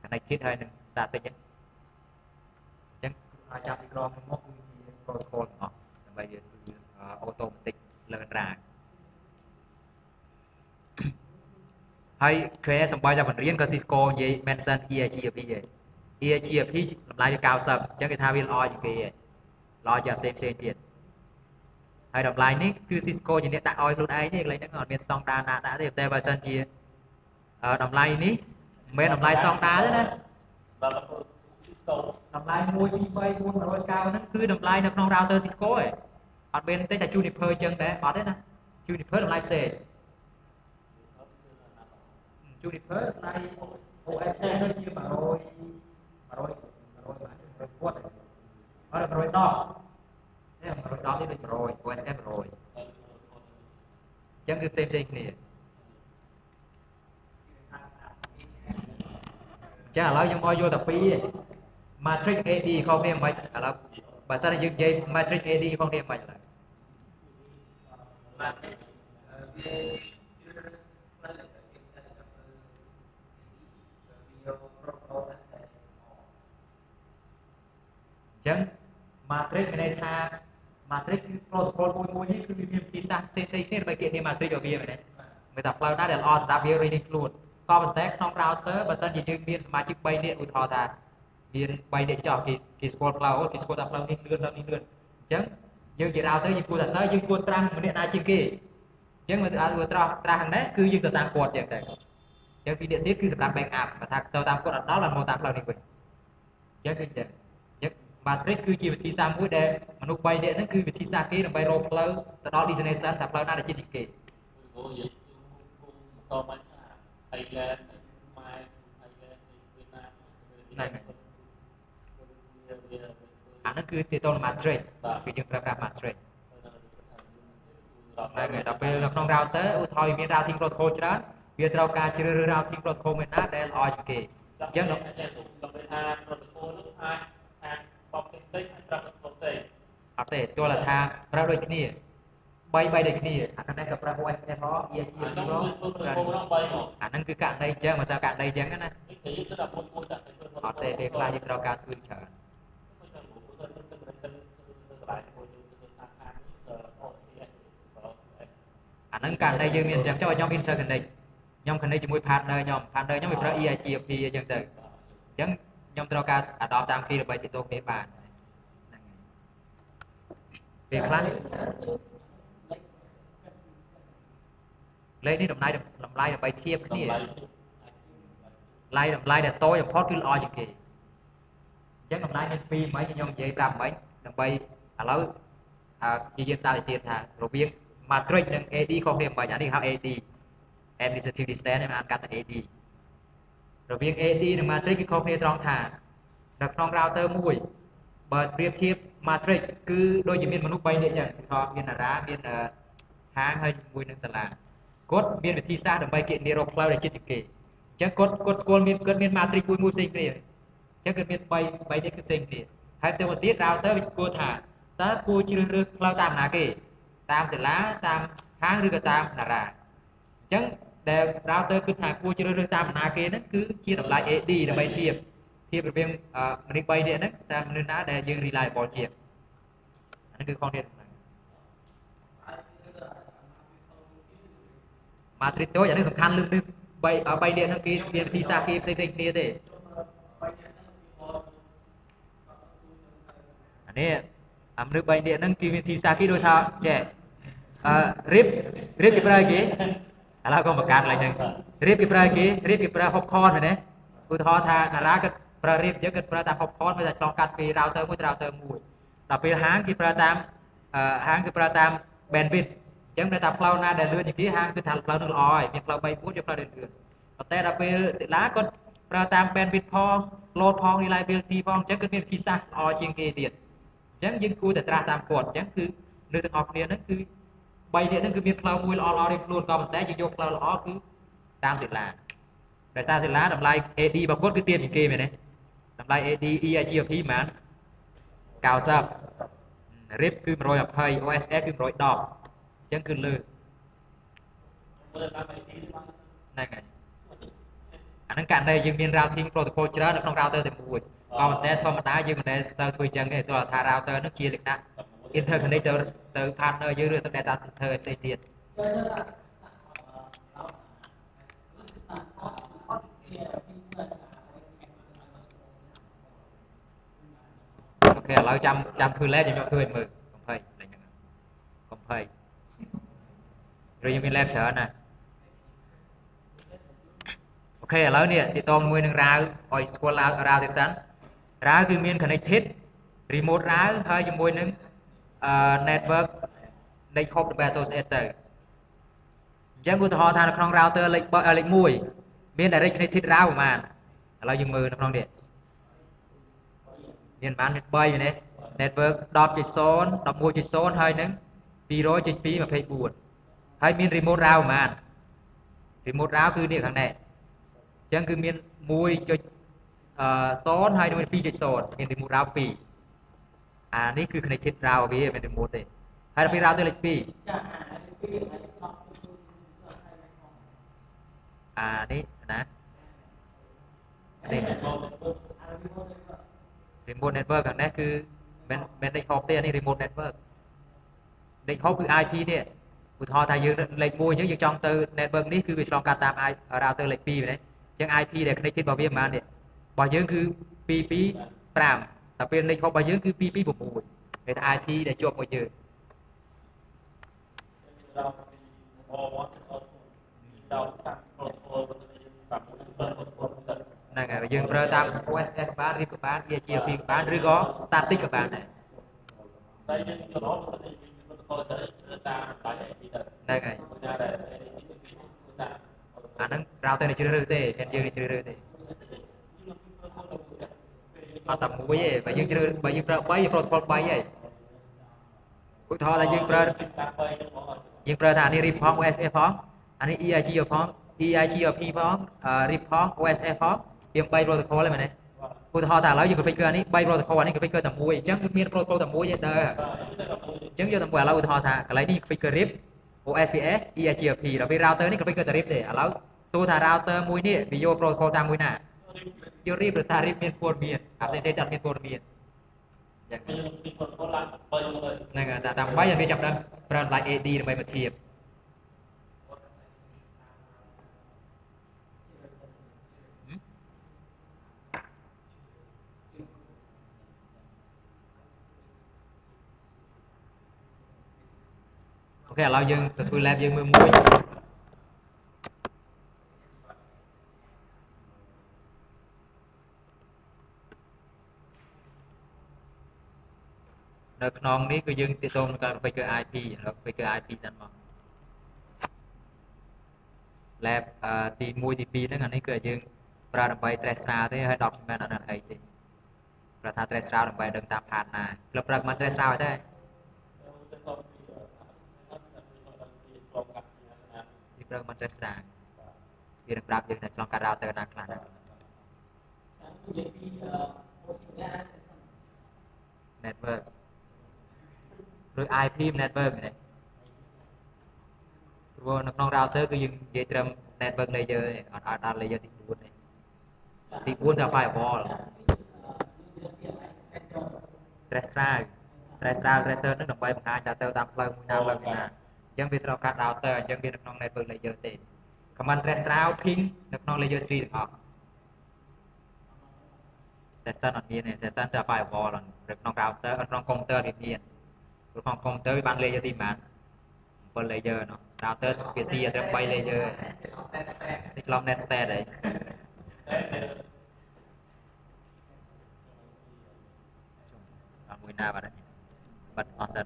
connected ហើយនឹង static អញ្ចឹងអាចចាប់ពីក្រមមកគឺជា protocol អស់ដើម្បីវាធ្វើ automatic learn route ហើយគេសំបីតែបង្រៀនក៏ Cisco និយាយ mention EIGRP ឯង EIGRP តម្លៃវា90អញ្ចឹងគេថាវាល្អជាងគេឯងល្អជាងផ្សេងទៀតហើយតម្លៃនេះគឺ Cisco ជាអ្នកដាក់ឲ្យខ្លួនឯងទេកន្លែងហ្នឹងអត់មានស្តង់ដារណាដាក់ទេតែបើសិនជាតម្លៃនេះមិនមែនតម្លៃស្តង់ដារទេណាតម្លៃ1 2 3 4 500ហ្នឹងគឺតម្លៃនៅក្នុង router Cisco ឯងអត់មានទេតែ Juniper អញ្ចឹងដែរអត់ទេណា Juniper តម្លៃផ្សេងJuniper ថ្លៃ OSS នេះជា100គាត់អត់100ដងនេះ100ដងនេះដូច100 OSS 100អញ្ចឹងគឺផ្សេងគ្នាចាឥឡូវខ្ញុំឲ្យយកតែពីរ matrix AD ខុសគ្នាមិនឥឡូវបើសិនជាយើងនិយាយ matrix AD ខុសគ្នាមិនឥឡូវចឹង matrix មានន័យថា matrix គឺ protocol មួយនេះគឺវាមានវិធីសាស្ត្រផ្សេងៗគ្នាដើម្បីគណនា matrix របស់វាមែនទេមិនថាផ្លូវណាដែលល្អសម្រាប់វារៀងខ្លួនក៏ប៉ុន្តែក្នុង router បើសិនជាយើងមានសមាជិក3នាក់ឧទាហរណ៍ថាមាន3នាក់ចោះគេស្គាល់ផ្លូវគេស្គាល់ថាផ្លូវនេះលឿនដល់នេះលឿនអញ្ចឹងយើងជា router យើងគួរតែទៅយើងគួរត្រាស់ម្នាក់ណាជាងគេអញ្ចឹងបើត្រាស់ខាងនេះគឺយើងទៅតាមគាត់អញ្ចឹងតែអញ្ចឹងពីអ្នកទៀតគឺសម្រាប់ back up បើថាទៅតាមគាត់អត់ដល់មកតាមផ្លូវនេះវិញ ចឹងគឺចឹងចឹង matrix គឺជាវិធីសាស្ត្រមួយដែលមនុស្ស3នាក់ហ្នឹងគឺវិធីសាស្ត្រគេដើម្បីរកផ្លូវទៅដល់ destination ថាផ្លូវណាដែលជាជាងគេអូនិយាយតមកថា Thailand ម៉ែ Thailand វៀតណាមហ្នឹងហើយអាហ្នឹងគឺទាក់ទងនឹង matrix គឺយើងប្រើប្រាស់ matrix ហ្នឹងហើយដល់ពេលនៅក្នុង router ឧទាហរណ៍មាន routing protocol ច្រើនវាត្រូវការជ្រើសរើស routing protocol មួយណាដែលល្អជាងគេអញ្ចឹងដល់ពេលថា protocol នោះអាចបបផ្សេងៗអាចប្រាប់ protocol ផ្សេងអត់ទេទោះlàថាប្រើដូចគ្នា3ដូចគ្នាអាហ្នឹងក៏ប្រើ OSPF ផង EIGRP ផងអាហ្នឹងគឺករណីអញ្ចឹងបើថាករណីអញ្ចឹងណាអត់ទេពេលខ្លះយើងត្រូវការធ្វើច្រើនអាហ្នឹងករណីយើងមានអញ្ចឹងចុះឲ្យខ្ញុំ interconnect ខ្ញុំ connect ជាមួយ partner ខ្ញុំវាប្រើ EIGRP អញ្ចឹងទៅអញ្ចឹងខ្ញុំត្រូវការ adopt តាមគេដើម្បីទាក់ទងគ្នាបានហ្នឹងហើយពេលខ្លះលេខនេះតម្លៃដើម្បីធៀបគ្នាតម្លៃដែលតូចបំផុតគឺល្អជាងគេអញ្ចឹងតម្លៃមាន2មិនខ្ញុំនិយាយប្រាប់មិនដើម្បីឥឡូវជាយើងតាមទៅទៀតថារវាង matrix និង AD ខុសគ្នាមិនអានេះហៅ AD administrative distance អានកាត់ថា AD រវាង AD និង matrix គឺខុសគ្នាត្រង់ថានៅក្នុង router មួយបើប្រៀបធៀប matrix គឺដូចជាមានមនុស្ស3នាក់អញ្ចឹងគឺថាមានតារាមានហាងហើយជាមួយនឹងសាលាគាត់មានវិធីសាស្ត្រដើម្បីគណនារកផ្លូវដែលចិត្តជាគេអញ្ចឹងគាត់ស្គាល់គាត់មាន matrix មួយផ្សេងគ្នាអញ្ចឹងគាត់មាន3នេះគឺផ្សេងគ្នាហើយទៅមកទៀត router វាគួរថាតើគួរជ្រើសរើសផ្លូវតាមណាគេតាមសាលាតាមហាងឬក៏តាមតារាអញ្ចឹងដែល router គឺថាគួរជ្រើសរើសតាមណាគេហ្នឹងគឺជាតម្លៃ AD ដើម្បីធៀបរវាងមនុស្ស3នាក់ហ្នឹងតាមមនុស្សណាដែលយើង reliable ជាងអានេះគឺខុសគ្នាហ្នឹង matrix តូចអានេះសំខាន់លើកនេះ3នាក់ហ្នឹងគេមានវិធីសាស្ត្រគេផ្សេងគ្នាទេអានេះមនុស្ស3នាក់ហ្នឹងគេមានវិធីសាស្ត្រគេដូចថាចេះរៀបគេប្រើគេឥឡូវកុំបង្កើតឡើងហ្នឹងរៀបគេប្រើគេរៀបគេប្រើ hopcorn មែនទេឧទាហរណ៍ថាតារាគាត់ប្រើរៀបអញ្ចឹងគាត់ប្រើតាម hopcorn វាតែឆ្លងកាត់ពី router មួយទៅ router មួយដល់ពេលហាងគេប្រើតាមbandwidth អញ្ចឹងតែផ្លូវណាដែលលឿនជាងគេហាងគឺថាផ្លូវនោះល្អហើយមានផ្លូវ3 4យកផ្លូវលឿនប៉ុន្តែដល់ពេលសិលាគាត់ប្រើតាម bandwidth ផង load ផង reliability ផងអញ្ចឹងគឺមានវិធីសាស្ត្រល្អជាងគេទៀតអញ្ចឹងយើងគួរតែត្រាស់តាមគាត់អញ្ចឹងគឺលើទាំងអស់គ្នាហ្នឹងគឺ3នាក់ហ្នឹងគឺមានផ្លូវមួយល្អរៀបខ្លួនក៏ប៉ុន្តែយើងយកផ្លូវល្អគឺតាមសិលាដោយសារសិលាតម្លៃ AD របស់គាត់គឺទាបជាងគេមែនទេតម្លៃ AD EIGRP ប៉ុន្មាន90 RIP គឺ120 OSS គឺ110អញ្ចឹងគឺលើហ្នឹងហើយអាហ្នឹងករណីយើងមាន routing protocol ច្រើននៅក្នុង router តែមួយក៏ប៉ុន្តែធម្មតាយើងមិនដែលស្ទើរធ្វើអញ្ចឹងទេទោះថា router នោះជាលក្ខណៈ interconnect ទៅ partner យើងឬទៅ data center ផ្សេងទៀតអូខេឥឡូវចាំធ្វើ lab ខ្ញុំធ្វើឲ្យមើលកុំភ័យឡើងហ្នឹងកុំភ័យឬយើងមាន lab ច្រើនណាអូខេឥឡូវនេះទាក់ទងមួយនឹងរាវឲ្យស្គាល់រាវទេសិនរាវគឺមាន connected remote រាវហើយជាមួយនឹងnetwork លេខ hop ដើម្បី associate ទៅអញ្ចឹងឧទាហរណ៍ថានៅក្នុង router លេខ1មាន direct connected រាវប្រហែលឥឡូវយើងមើលនៅក្នុងនេះមានប្រហែលមាន3មែនទេ network 10.0 11.0 ហើយនឹង200.224ហើយមាន remote រាវប្រហែល remote រាវគឺនេះខាងនេះអញ្ចឹងគឺមាន1.0ហើយនឹង2.0មាន remote រាវ2អានេះគឺ connected រាវវាមិន remote ទេហើយដល់ពេល router លេខ2នេះណានេះ remote network ខាងនេះគឺមិនលេខ hop ទេអានេះ remote network លេខ hop គឺ IP នេះឧទាហរណ៍ថាយើងលេខ1អញ្ចឹងយើងចង់ទៅ network នេះគឺវាឆ្លងកាត់តាម router លេខ2មែនទេអញ្ចឹង IP ដែល connected របស់វាប្រហែលនេះរបស់យើងគឺ225តែពេលលេខ hop របស់យើងគឺ226គេថា IP ដែលជាប់មួយយើង này ngày dương prơ tam OSS các bạn RIP các bạn EIGRP các bạn rồi có static các bạn này đây nhưng cho nó thì tôi sẽ ta phải gì đó này ngày ra để ta anh đang router này chưa rư thế bên dương này chưa rư thế mà tầm mũi ấy và dương chưa và dương prơ bay protocol bay ấy cụ thọ là dương prơ thà này RIP phong OSS phong anh ấy EIG phong EIGRP phong RIP phong OSS phong dương bay protocol này mà này cụ thọ thà lấy dương configure này bay protocol này configure tầm mũi chẳng cứ miền protocol tầm mũi vậy đó chứng cho tầm mũi là cụ thọ thà cái lấy đi configure RIP OSPF EIGRP là vì router này configure tầm RIP để lấy số thà router mũi này vì vô protocol tam mũi nè vô RIP rồi thà RIP miền port miền áp dụng chặt miền port miền này người ta tầm bay giờ vi chậm đó rồi lại AD rồi mà thiệp ok là dương từ thui lab dương mưa muối nơi non ní cứ dương tiêu tôm cái phải cái IP rồi phải cái IP dẫn mà lab thì muối thì pi nó ngànhนี้គឺយើងប្រើដើម្បីត្រេះស្រាវទេហើយ document អត់អីទេប្រថាត្រេះស្រាវដើម្បីដឹងតាមផាតណាក្លឹបប្រើមិនត្រេះស្រាវទេពីប្រើមិនត្រេះស្រាវវានឹងប្រាប់យើងថាឆ្លងកាត់ router ណាខ្លះណា network ឬ IP network នេះព្រោះនៅក្នុង router គឺយើងនិយាយត្រឹម network layer ទេអត់ដល់ layer ទី4ទេទី4ថា firewall tracer tracer នឹងដើម្បីបង្ហាញថាទៅតាមផ្លូវមួយណាផ្លូវមួយណាអញ្ចឹងវាត្រូវកាត់ router អញ្ចឹងវានៅក្នុង network layer ទេ command tracer ping នៅក្នុង layer 3ទាំងអស់ session អត់មានទេ session តែ firewall នៅក្នុង router នៅក្នុង computer វាមានព្រោះក្នុង computer វាបាន layer ទីប៉ុន្មាន7 layer នោះ router វាស៊ីត្រឹម3 layer នេះឆ្លង net state ហើយអត់មួយណាបាត់ហើយបាត់អស់សិន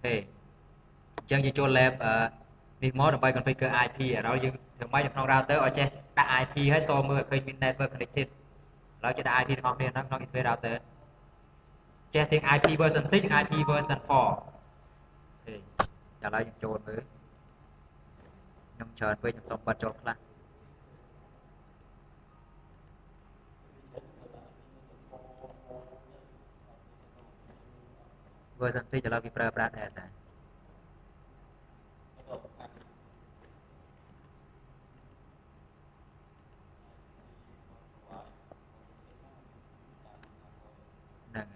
ទេអញ្ចឹងយើងចូល lab នេះមកដើម្បី configure IP ហើយយើងធ្វើម៉េចនៅក្នុង router ឲ្យចេះដាក់ IP ហើយសូមមើលឲ្យឃើញមាន network connected ឥឡូវចេះដាក់ IP ទាំងអស់គ្នានៅក្នុង interface router ចេះទាំង IP version 6 IP version 4ទេឥឡូវយើងចូលមើលខ្ញុំច្រើនពេកខ្ញុំសូមបិទចូលខ្លះ version 6ឥឡូវគេប្រើប្រាស់ដែរតែហ្នឹងហ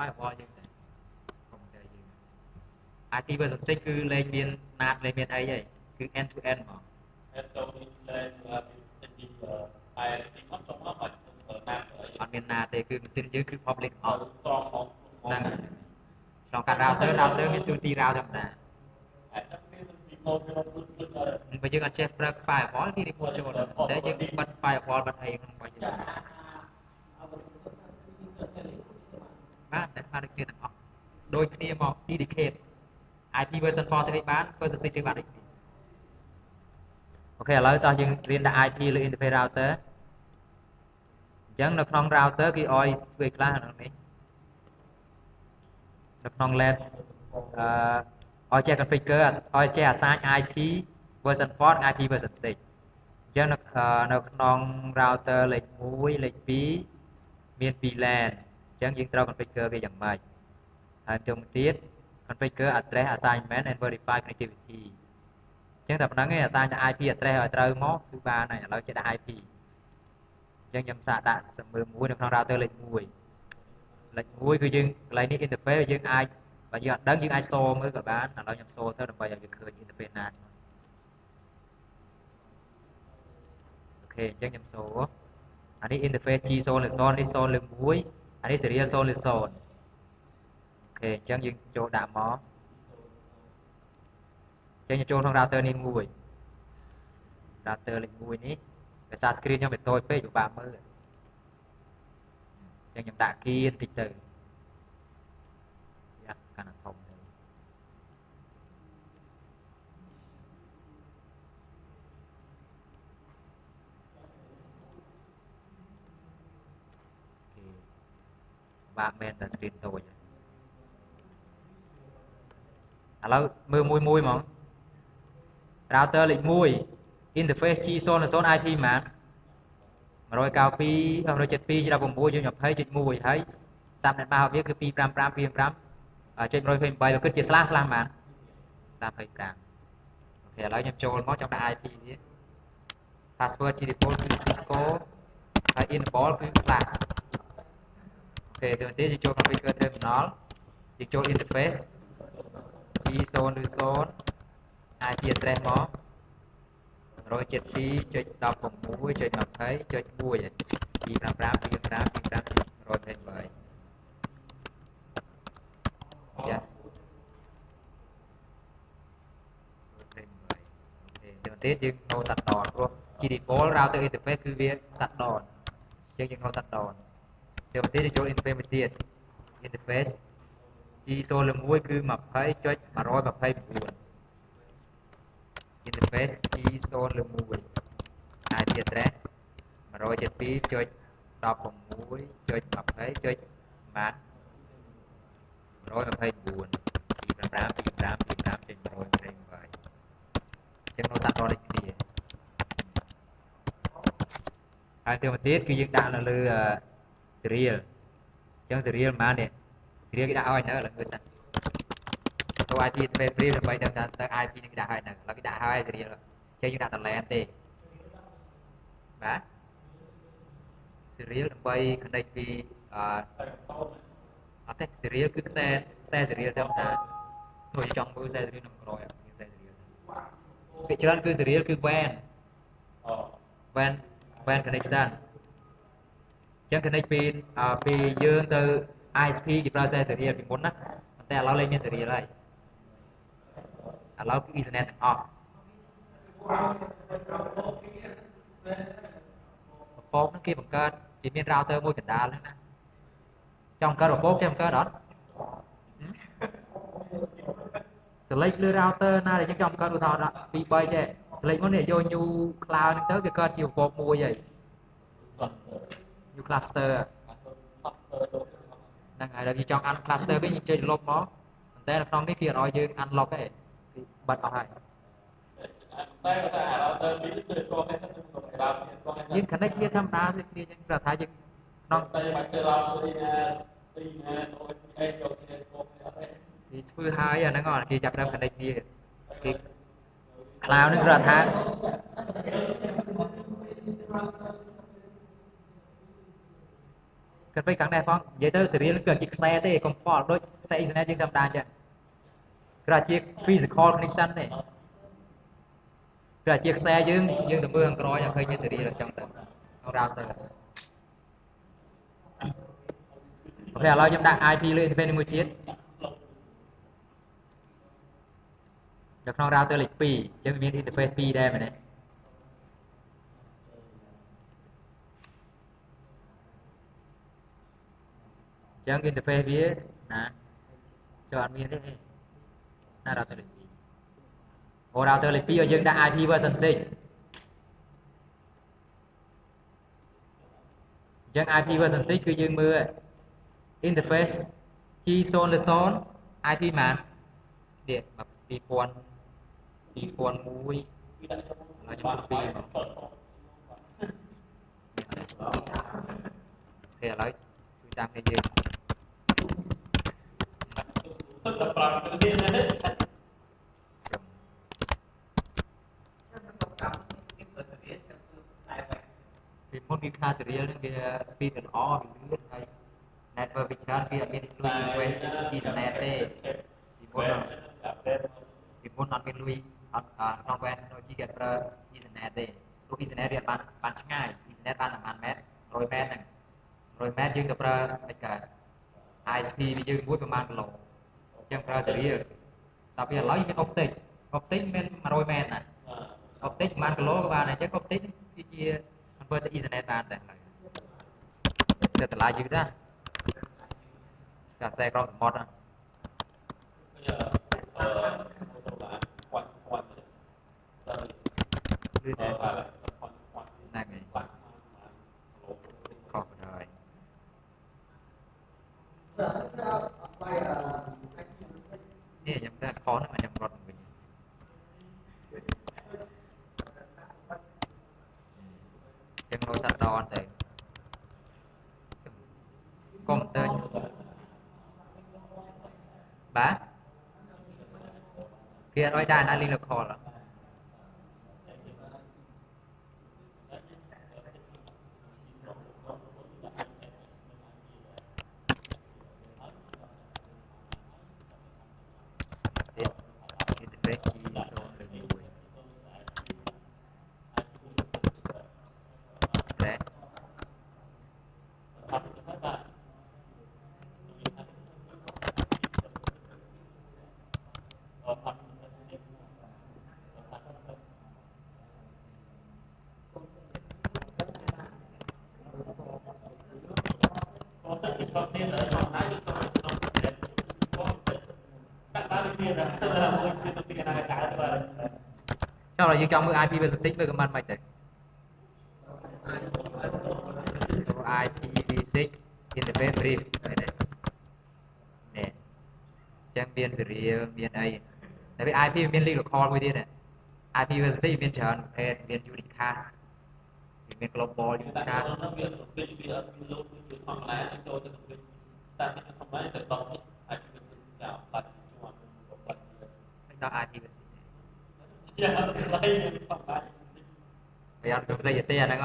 ើយfirewall យើងតែកុំព្យូទ័រយើង IP version 6គឺលេខមាន NAT លេខមានអីហើយគឺ end to end ហ្មងអត់មាន NAT ទេគឺម៉ាស៊ីនយើងគឺ public អត់ហ្នឹងក្នុងកាត់ router មានទូទី router ធម្មតាបើយើងអត់ចេះប្រើ firewall គេ report ចូលតែយើងបិទ firewall បិទអីក្នុងរបស់យើងបាទតែបានដូចគ្នាទាំងអស់ដូចគ្នាមក dedicate IP version 4ទៅបាន version 6ទៅបានដូចគ្នាអូខេឥឡូវតោះយើងរៀនដាក់ IP លើ interface router អញ្ចឹងនៅក្នុង router គេឲ្យធ្វើខ្លះក្នុងនេះនៅក្នុង lab ឲ្យចេះ configure ឲ្យចេះ assign IP version 4 IP version 6អញ្ចឹងនៅក្នុង router លេខ1លេខ2មាន2 LAN អញ្ចឹងយើងត្រូវ configure វាយ៉ាងម៉េចហើយទៅមួយទៀត configure address assignment and verify connectivity អញ្ចឹងតែប៉ុណ្្នឹងឯង assign IP address ឲ្យត្រូវមកគឺបានហើយឥឡូវចេះដាក់ IP អញ្ចឹងខ្ញុំសាកដាក់មើលមួយនៅក្នុង router លេខ1 lệchមួយគឺយើងកន្លែងនេះ interface យើងអាចបើយើងអត់ដឹងយើងអាចសូមើលក៏បានឥឡូវខ្ញុំសូទៅដើម្បីឲ្យវាឃើញ interface ណាអូខេអញ្ចឹងខ្ញុំសូអានេះ interface G 0 លើ0នេះ0លើ1អានេះ serial 0លើ0អូខេអញ្ចឹងយើងចូលដាក់មកអញ្ចឹងចូលក្នុង router នេះមួយ router លេខ1នេះដោយសារ screen ខ្ញុំវាតូចពេកពិបាកមើលអញ្ចឹងខ្ញុំដាក់ key បន្តិចទៅយ៉ាប់កាន់តែធំទៅគេបាក់មែនតែ screen តូចឥឡូវមើលមួយហ្មង router លេខ1 interface G0 0 IP ហ្មង 192.172.19.20.1 ហើយ subnet mask របស់វាគឺ 255.255.128 បើគិតជាស្លាស់ហ្មង25អូខេឥឡូវខ្ញុំចូលមកចង់ដាក់ IP វា password ជា default គឺ Cisco ហើយ enable គឺ class អូខេទៅទៀតយើងចូលក្នុង Configure terminal យើងចូល interface G0 ឬ0 IP address មក 172.16.20.1 dạ đầu tiênយើង no sạch đòn luôn chỉ default router interface គឺវា sạch đòn អញ្ចឹងយើង no sạch đòn đầu tiênយើងចូល interface មួយទៀត interface G01 គឺ 20.129 interface G01 IP address 172.16.20.129 ចឹងនៅសាត់ដល់នេះគ្នាហើយទៅមកទៀតគឺយើងដាក់នៅលើ serial ចឹង serial ប៉ុន្មាននេះ serial គេដាក់ឲ្យនៅឥឡូវមើលសិនសូ IP ទៅ free ដើម្បីដឹងថាតើ IP នេះគេដាក់ឲ្យនៅឥឡូវគេដាក់ឲ្យ serial ចឹងយើងដាក់ត LAN ទេបាទ serial ដើម្បី connect ពីអត់ទេ serial គឺខ្សែ serial ធម្មតាtôiចង់មើលខ្សែ serial ក្នុងក្រោយខ្សែ serial ភាគច្រើនគឺ serial គឺ WAN WAN connection អញ្ចឹង connect ពីយើងទៅ ISP គេប្រើខ្សែ serial ពីមុនណាប៉ុន្តែឥឡូវលេងមាន serial ហើយឥឡូវគឺ Ethernet ទាំងអស់ប្រព័ន្ធហ្នឹងគេបង្កើតជាមាន router មួយកណ្ដាលហ្នឹងណាចង់បង្កើតប្រព័ន្ធគេបង្កើតអត់ select លើ router ណាដែលយើងចង់បង្កើតឧទាហរណ៍2 3ចេះ select មកនេះយក new cloud ហ្នឹងទៅវាកើតជាប្រព័ន្ធមួយហើយ new cluster ហ្នឹងហើយដល់យើងចង់ unlock cluster វិញយើងចេញលុបមកប៉ុន្តែនៅក្នុងនេះគេអត់ឲ្យយើង unlock ទេគេបិទអស់ហើយយើង connect វាធម្មតាដូចគ្នាយើងប្រាប់ថាយើងក្នុងគេធ្វើហើយអាហ្នឹងគេចាប់ដើម connect វាគេ cloud ហ្នឹងគឺថាគិតទៅខាងនេះផងនិយាយទៅ serial គឺអត់ជាខ្សែទេកុំខ្វល់ដូចខ្សែ Ethernet យើងធម្មតាអញ្ចឹងគឺថាជា physical connection ទេគឺថាជាខ្សែយើងទៅមើលខាងក្រោយឃើញមាន serial អញ្ចឹងទៅ router អូខេឥឡូវខ្ញុំដាក់ IP លើ interface នេះមួយទៀតនៅក្នុង router លេខ2អញ្ចឹងមាន interface 2ដែរមែនទេអញ្ចឹង interface វាណាចូលអត់មានទេណា router លេខ2 router លេខ2ឲ្យយើងដាក់ IP version 6អញ្ចឹង IP version 6គឺយើងមើល interface G0 លើ0 IP ប៉ុន្មាននេះ2000 2001ហើយខ្ញុំ2មកអូខេឥឡូវជួយតាមគ្នាយើងពីមុនវាខា serial ហ្នឹងវា speed ល្អវាលឿនហើយ network ពីច្រើនវាអត់មានលុយ request Ethernet ទេពីមុនអត់មានលុយអត់ក្នុង WAN technology គេប្រើ Ethernet ទេព្រោះ Ethernet វាបានឆ្ងាយ Ethernet បានប្រហែលម៉ែត្រ100ម៉ែត្រហ្នឹង100ម៉ែត្រយើងទៅប្រើមិនកើត ISP វាយើងមួយប្រហែលគីឡូអញ្ចឹងប្រើ serial ដល់ពេលឥឡូវមាន optic មាន100ម៉ែត្រណា optic ប្រហែលគីឡូក៏បានដែរអញ្ចឹង optic វាជា convert ទៅ Ethernet បានដែរហើយទៅតម្លៃយឺតណាកាសែក្រមសមុទ្រណាគឺតែណាគេខុសហើយនេះខ្ញុំតែខុសហ្នឹងខ្ញុំរត់វិញចឹងរត់សាត់ដនទៅកុំព្យូទ័របាទគេអត់ឲ្យដាក់ណា link local interface G011 Track cho rồiយើងចង់មើល IPv6 មើលcomment មិនទៅ so IPv6 interface brief នេះអញ្ចឹងមាន serial មានអីតែវា IP មាន link local មួយទៀត IPv6 មានច្រើនប្រភេទមាន unicast មាន global unicast វាលោកគឺធម្មតាចូលទៅទៅតាមធម្មតាទៅដល់នេះអាចមានការបាត់ជាប់បាត់មិនដល់ IPv6 យ៉ាងអត់ស្លាយធម្មតាវាអត់គ្រប់រយៈទេអាហ្នឹង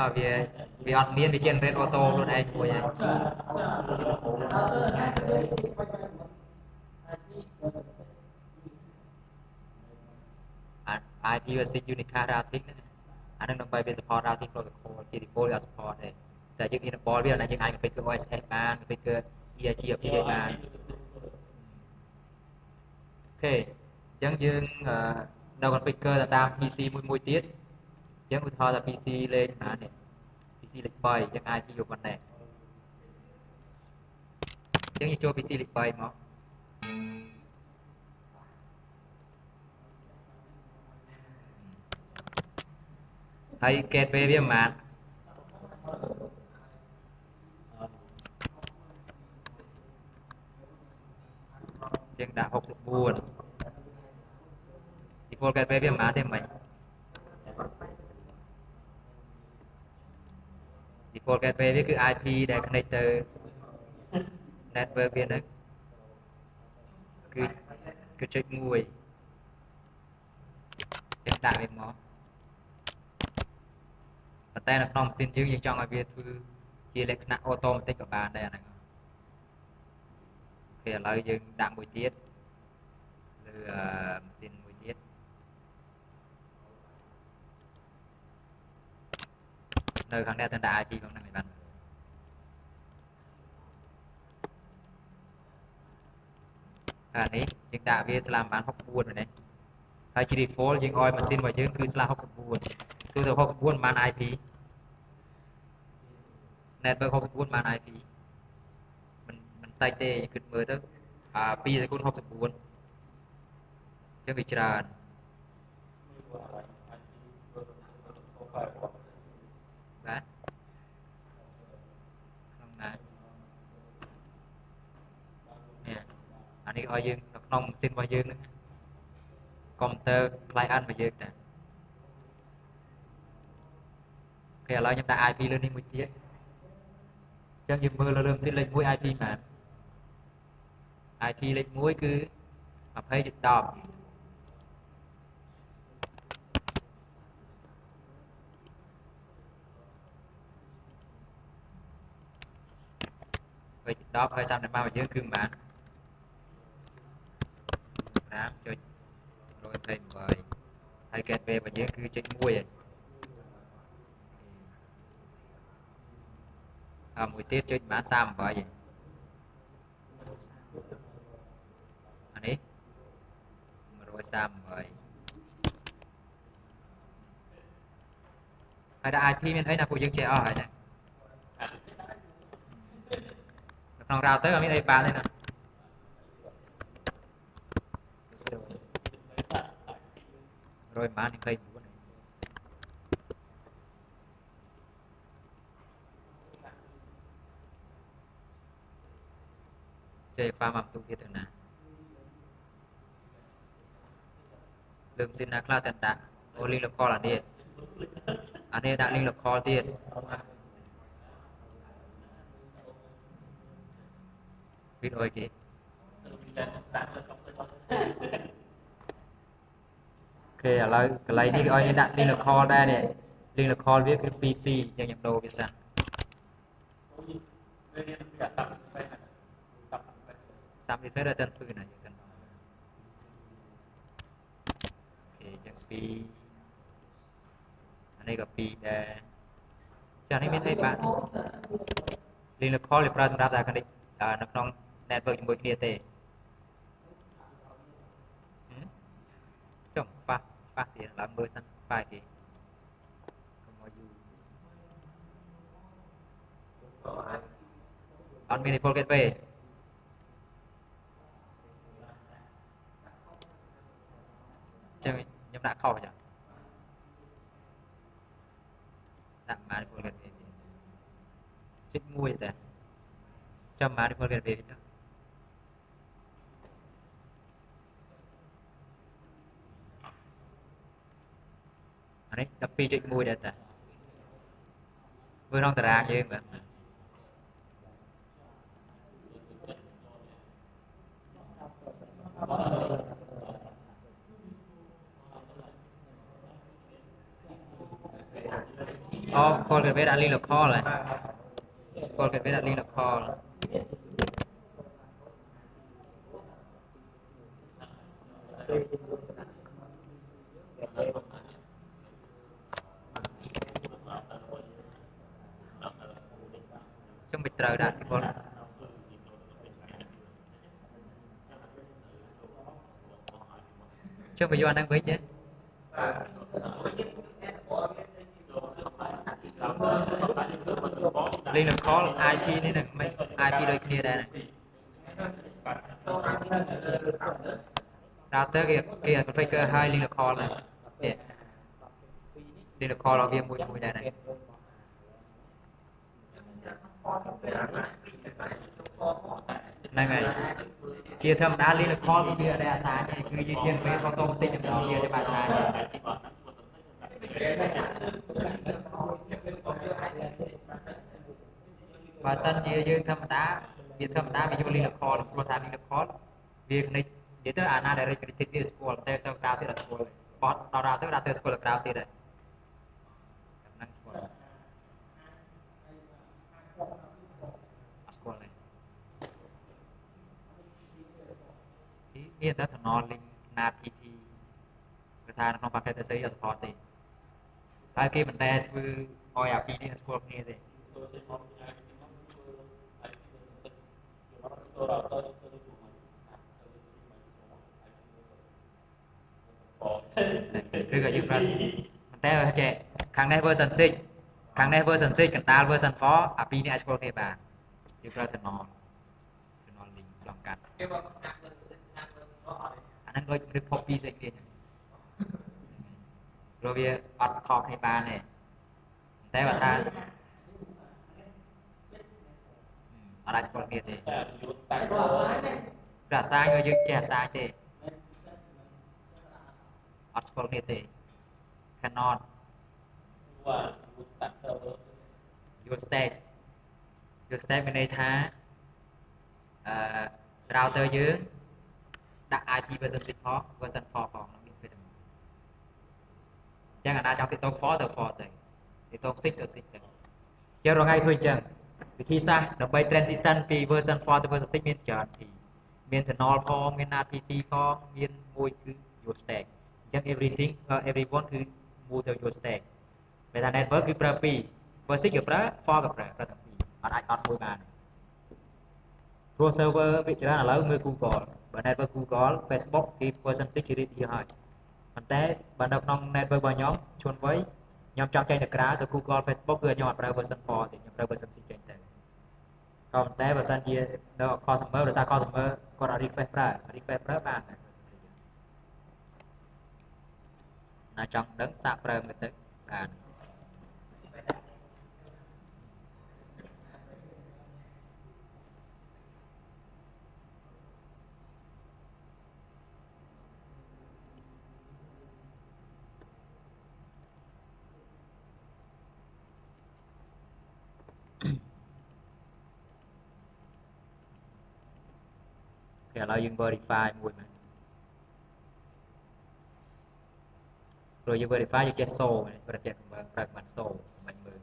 វាអត់មានវា generate auto ខ្លួនឯងមួយឯងIPv6 unicast routing ហ្នឹងអាហ្នឹងដើម្បីវា support routing protocol ជា default វាអត់ support ទេតែយើង enable វាអាហ្នឹងយើងអាច configure OSS បាន configure EIGRP បានអូខេអញ្ចឹងយើងនៅ configure ទៅតាម PC មួយទៀតអញ្ចឹងឧទាហរណ៍ថា PC លេខណានេះ PC លេខ3អញ្ចឹង IP វាប៉ុណ្ណេះអញ្ចឹងយើងចូល PC លេខ3មកហើយ gateway វាប្រហែលជាងដាក់64 default gateway វាប្រហែលទេមិញ default gateway វាគឺ IP ដែល connect ទៅ network វាហ្នឹងគឺចុច1ចឹងដាក់វាមកប៉ុន្តែនៅក្នុងម៉ាស៊ីនយើងចង់ឲ្យវាធ្វើជាលក្ខណៈ automatic ក៏បានដែរអាហ្នឹងអូខេឥឡូវយើងដាក់មួយទៀតលើម៉ាស៊ីនមួយទៀតនៅខាងនេះទៅដាក់ IP ផងហ្នឹងមិនបានអានេះយើងដាក់វាស្លាមបាន64មែនទេហើយជា default យើងឲ្យម៉ាស៊ីនរបស់យើងគឺស្លា64សួរទៅ64បាន IP network 64បាន IP មិនតិចទេគិតមើលទៅ2សេគុណ64អញ្ចឹងវាច្រើនបាទក្នុងណានេះអានេះឲ្យយើងនៅក្នុងម៉ាស៊ីនរបស់យើងហ្នឹងកុំព្យូទ័រ client របស់យើងតាអូខេឥឡូវខ្ញុំដាក់ IP លើនេះមួយទៀតអញ្ចឹងយើងមើលលើម៉ាស៊ីនលេខ1 IP បាន IP លេខ1គឺ 20.10 với đó hơi xăm để bao dưới cương bản đám cho rồi thêm với hay kết về và dưới cứ chích mùi mùi tiết chích bán xăm với gì anh ấy rồi xăm với hay đã ai thi mình thấy là phụ dương trẻ ở này còn rào tới ở bên đây bà đây nè rồi má đi cây búa này chơi pha mầm tu tiết nàoลืมสินะคลาดแต่โอลิงละครอันนี้ดักลิงละครที่วิดโอเคโอเคอะไรนี่ก็อันนี้ดักลิงละครได้เนี่ยลิงละครวิคือปีอย่างอย่างโดวิสันซ้ำที่เธอได้ตันฟื้นนะอย่างกันโอเคอย่างปีอันนี้ก็ปีแต่จากนี้ไม่ได้บ้านลิงละครหรือปลาตุรับแต่กันได้นักน้องแนทเวิร์กจมูกเดียเต้จงฟ้าที่หลังเบอร์สันฟ้าที่ก็มาอยู่อันมีในโปรแกรมไปchơi nhắm đã khâu chẳng đặt má đi phơi gần về chết mùi thế cho má đi phơi gần về chứ anh ấy tập pi chết mùi đấy ta vừa non tà ra chứ mà phơi gần về đã liên lạc call rồi phơi gần về đã liên lạc call trong bị trời đã thì phơi trong bị do đang với chứ liên lạc call IPนี่หนึ่งไม่ IP โดยเคลียร์ได้นะrouter kia configure ให้ liên lạc call นะเนี่ย liên lạc call เราเวียงมวยได้นะนั่นไงchia thâm đá liên lạc call bây giờ đây là xa nhỉ cứ như chiên mấy con tôm tinh trong kia cho bà xa nhỉ và sân như thâm đá vì vô liên lạc call pro tham liên lạc call việc này để tới ana để rồi cái tiếp school tới tới cao thì là school bot đào ra tới school là cao thì đấy năng school school này thìนี่ถ้าถนนลิงนาทีทีประธานของพรรคเกษตรยศพรตีถ้าเกี่ยมันได้คือออยปีนี้สกูลนี้เลยหรือก็ยึดมันแต่แกครั้งในเวอร์ชันซิกกันตาเวอร์ชันฟอปีนี้สกูลนี้บ้างยึดเราถนนลิงลองกันอันนั้นก็นึกพบปีเด็กๆเราเบียอัดทอกในบ้านเนี่ยแต่ว่าท่านอะไรสปอร์ตเนี่ยเต้กระซ้ายก็ยึดแก่ซ้ายเต้อัดสปอร์ตเนี่ยเต้แคนนอนยูสเต็กเป็นในท้าเราเตอร์ยื้อđặt IP version ติดพอ version 4ของน้องมิ้นไปถึงจังอันน่าจะติดตัว4ตัว4เลยติดตัว6ตัว6เลยเจอเราไงคุยจัง វិធីសាស្ត្រដើម្បី transition ពី version 4 ទៅ version 6 មានច្រើនទីមាន tunnel ផងមាន RPT ផងមានមួយគឺ your stack អញ្ចឹង everything everyone គឺ move ទៅ your stack ពេលថា network គឺប្រើពីរ version 6 ក៏ប្រើ 4 ក៏ប្រើទាំងពីរអត់អាចអត់មួយបានព្រោះ server វាច្រើនឥឡូវមើល Google បើ network Google Facebook គឺ version 6 គឺ ready ហើយប៉ុន្តែបើនៅក្នុង network របស់ខ្ញុំឈួនវ័យខ្ញុំចង់ចេញទៅក្រៅទៅ Google Facebook គឺខ្ញុំអត់ប្រើ version 4ទេខ្ញុំប្រើ version 6ចេញទៅក៏ប៉ុន្តែបើសិនជានៅ customer ដោយសារ customer គាត់អត់ refresh ប្រើបានតែណាចង់ដឹងសាកប្រើមើលទៅបានគេឥឡូវយើង verify មួយមែនព្រោះយើង verify យើងចេះ show ប្រតិប្រើបាន show មិនមើល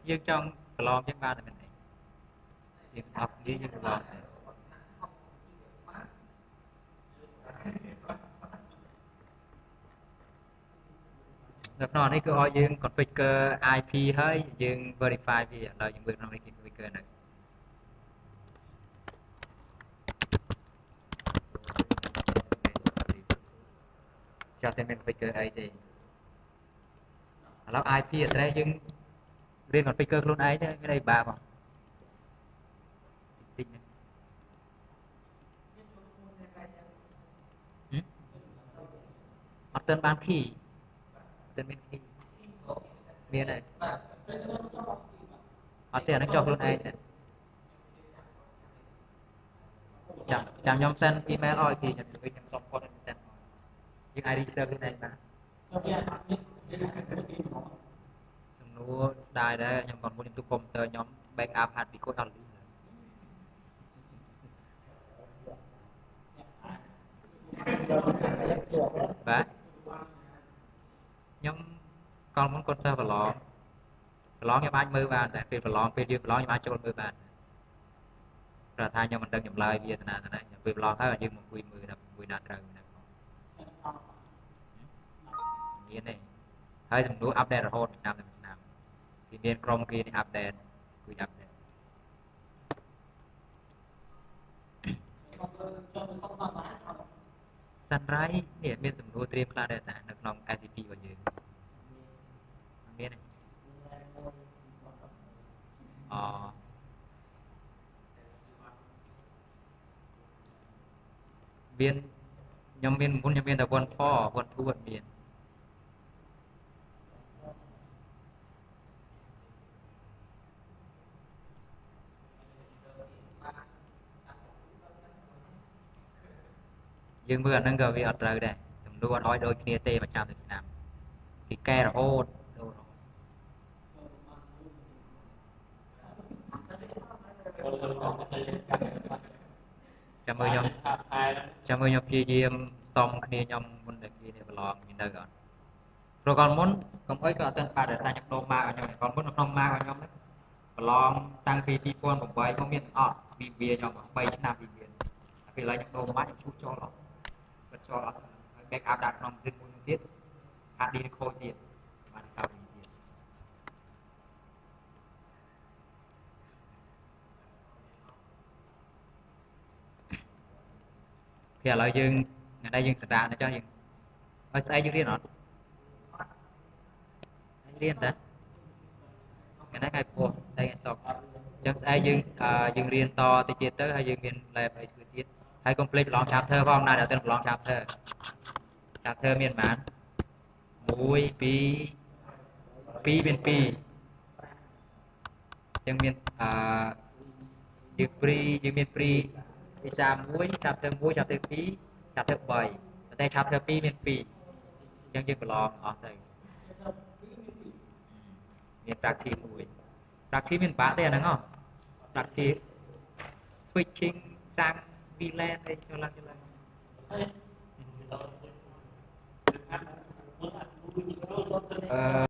យើងចង់ប្រឡងចឹងបានតែមិនអីយើងអត់គ្នាយើងប្រឡងតែនៅក្នុងនេះគឺឲ្យយើង configure IP ហើយយើង verify វាឥឡូវយើងមើលក្នុងនេះគេ configure នៅចាស់តែមាន configure អីទេឥឡូវ IP address យើងរៀន configure ខ្លួនឯងទៅមានអីបាបបងតិចៗអត់ទាន់បាន key ទើបមាន key មានហើយអត់ទេអានឹងចុះខ្លួនឯងទៅចាំខ្ញុំ send email ឲ្យគេខ្ញុំសុំគាត់ខ្ញុំ send ឲ្យយើងអាច register ខ្លួនឯងបានសំណួរស្ដាយដែរខ្ញុំcòn muốnខ្ញុំទូកុំព្យូទ័រខ្ញុំ backup hard disk គាត់អត់លីបាទខ្ញុំក៏មុនគាត់សិស្សប្រឡងខ្ញុំអាចមើលបានតែពេលប្រឡងពេលយើងប្រឡងខ្ញុំអាចចូលមើលបានព្រោះថាខ្ញុំមិនដឹងចម្លើយវាតាខ្ញុំពេលប្រឡងហើយយើងមកអង្គុយមើលថាមួយណាត្រូវណាមានទេហើយសំណួរ update រហូតឆ្នាំទៅឆ្នាំគេមានក្រុមគេនេះ update គួយ update សាន់រ៉ៃនេះមានសំណួរត្រៀមខ្លះដែរតានៅក្នុង SCP របស់យើងមានទេអូមានខ្ញុំមានមុនខ្ញុំមានតែ one for one two អត់មានយើងមើលអាហ្នឹងក៏វាអត់ត្រូវដែរសំណួរអត់ឲ្យដូចគ្នាទេមួយឆ្នាំទៅឆ្នាំគេកែរហូតចាំមើលខ្ញុំព្យាយាមសុំគ្នាខ្ញុំមុនតែគេនេះប្រឡងមាននៅអត់ព្រោះកាលមុនកុំអីក៏អត់ទាន់បានដោយសារខ្ញុំដូរម៉ាកឲ្យខ្ញុំកាលមុននៅក្នុងម៉ាកឲ្យខ្ញុំប្រឡងតាំងពី2008មកមានអត់ពីវាខ្ញុំ3ឆ្នាំពីវាពេលឥឡូវខ្ញុំដូរម៉ាកខ្ញុំឈូសចូលអស់គាត់ចូលអត់ហើយ backup ដាក់ក្នុងស៊ីនមួយទៀតហាត់ឌីខូចទៀតបានកោតទៀតគេឥឡូវយើងថ្ងៃនេះយើងសម្រាប់ណាចុះយើងឲ្យស្អែកយើងរៀនអត់រៀនតាថ្ងៃនេះថ្ងៃពោះស្អែកថ្ងៃសុក្រអញ្ចឹងស្អែកយើងរៀនតទៅទៀតទៅហើយយើងមាន lab អីធ្វើទៀតហ ហើយ complete ប្រឡង chapter ផងណាដល់ទៅប្រឡង chapter មានប៉ុន្មាន1 2 2មាន2អញ្ចឹងមានយើងយើងមានភាសា1 chapter 1 chapter 2 chapter 3តែ chapter 2មាន2អញ្ចឹងយើងប្រឡងអស់ទៅមាន practice 1 practice មានបាក់ទេអាហ្នឹងហ៎ practice switching សាំង VLAN អីចូលឡើង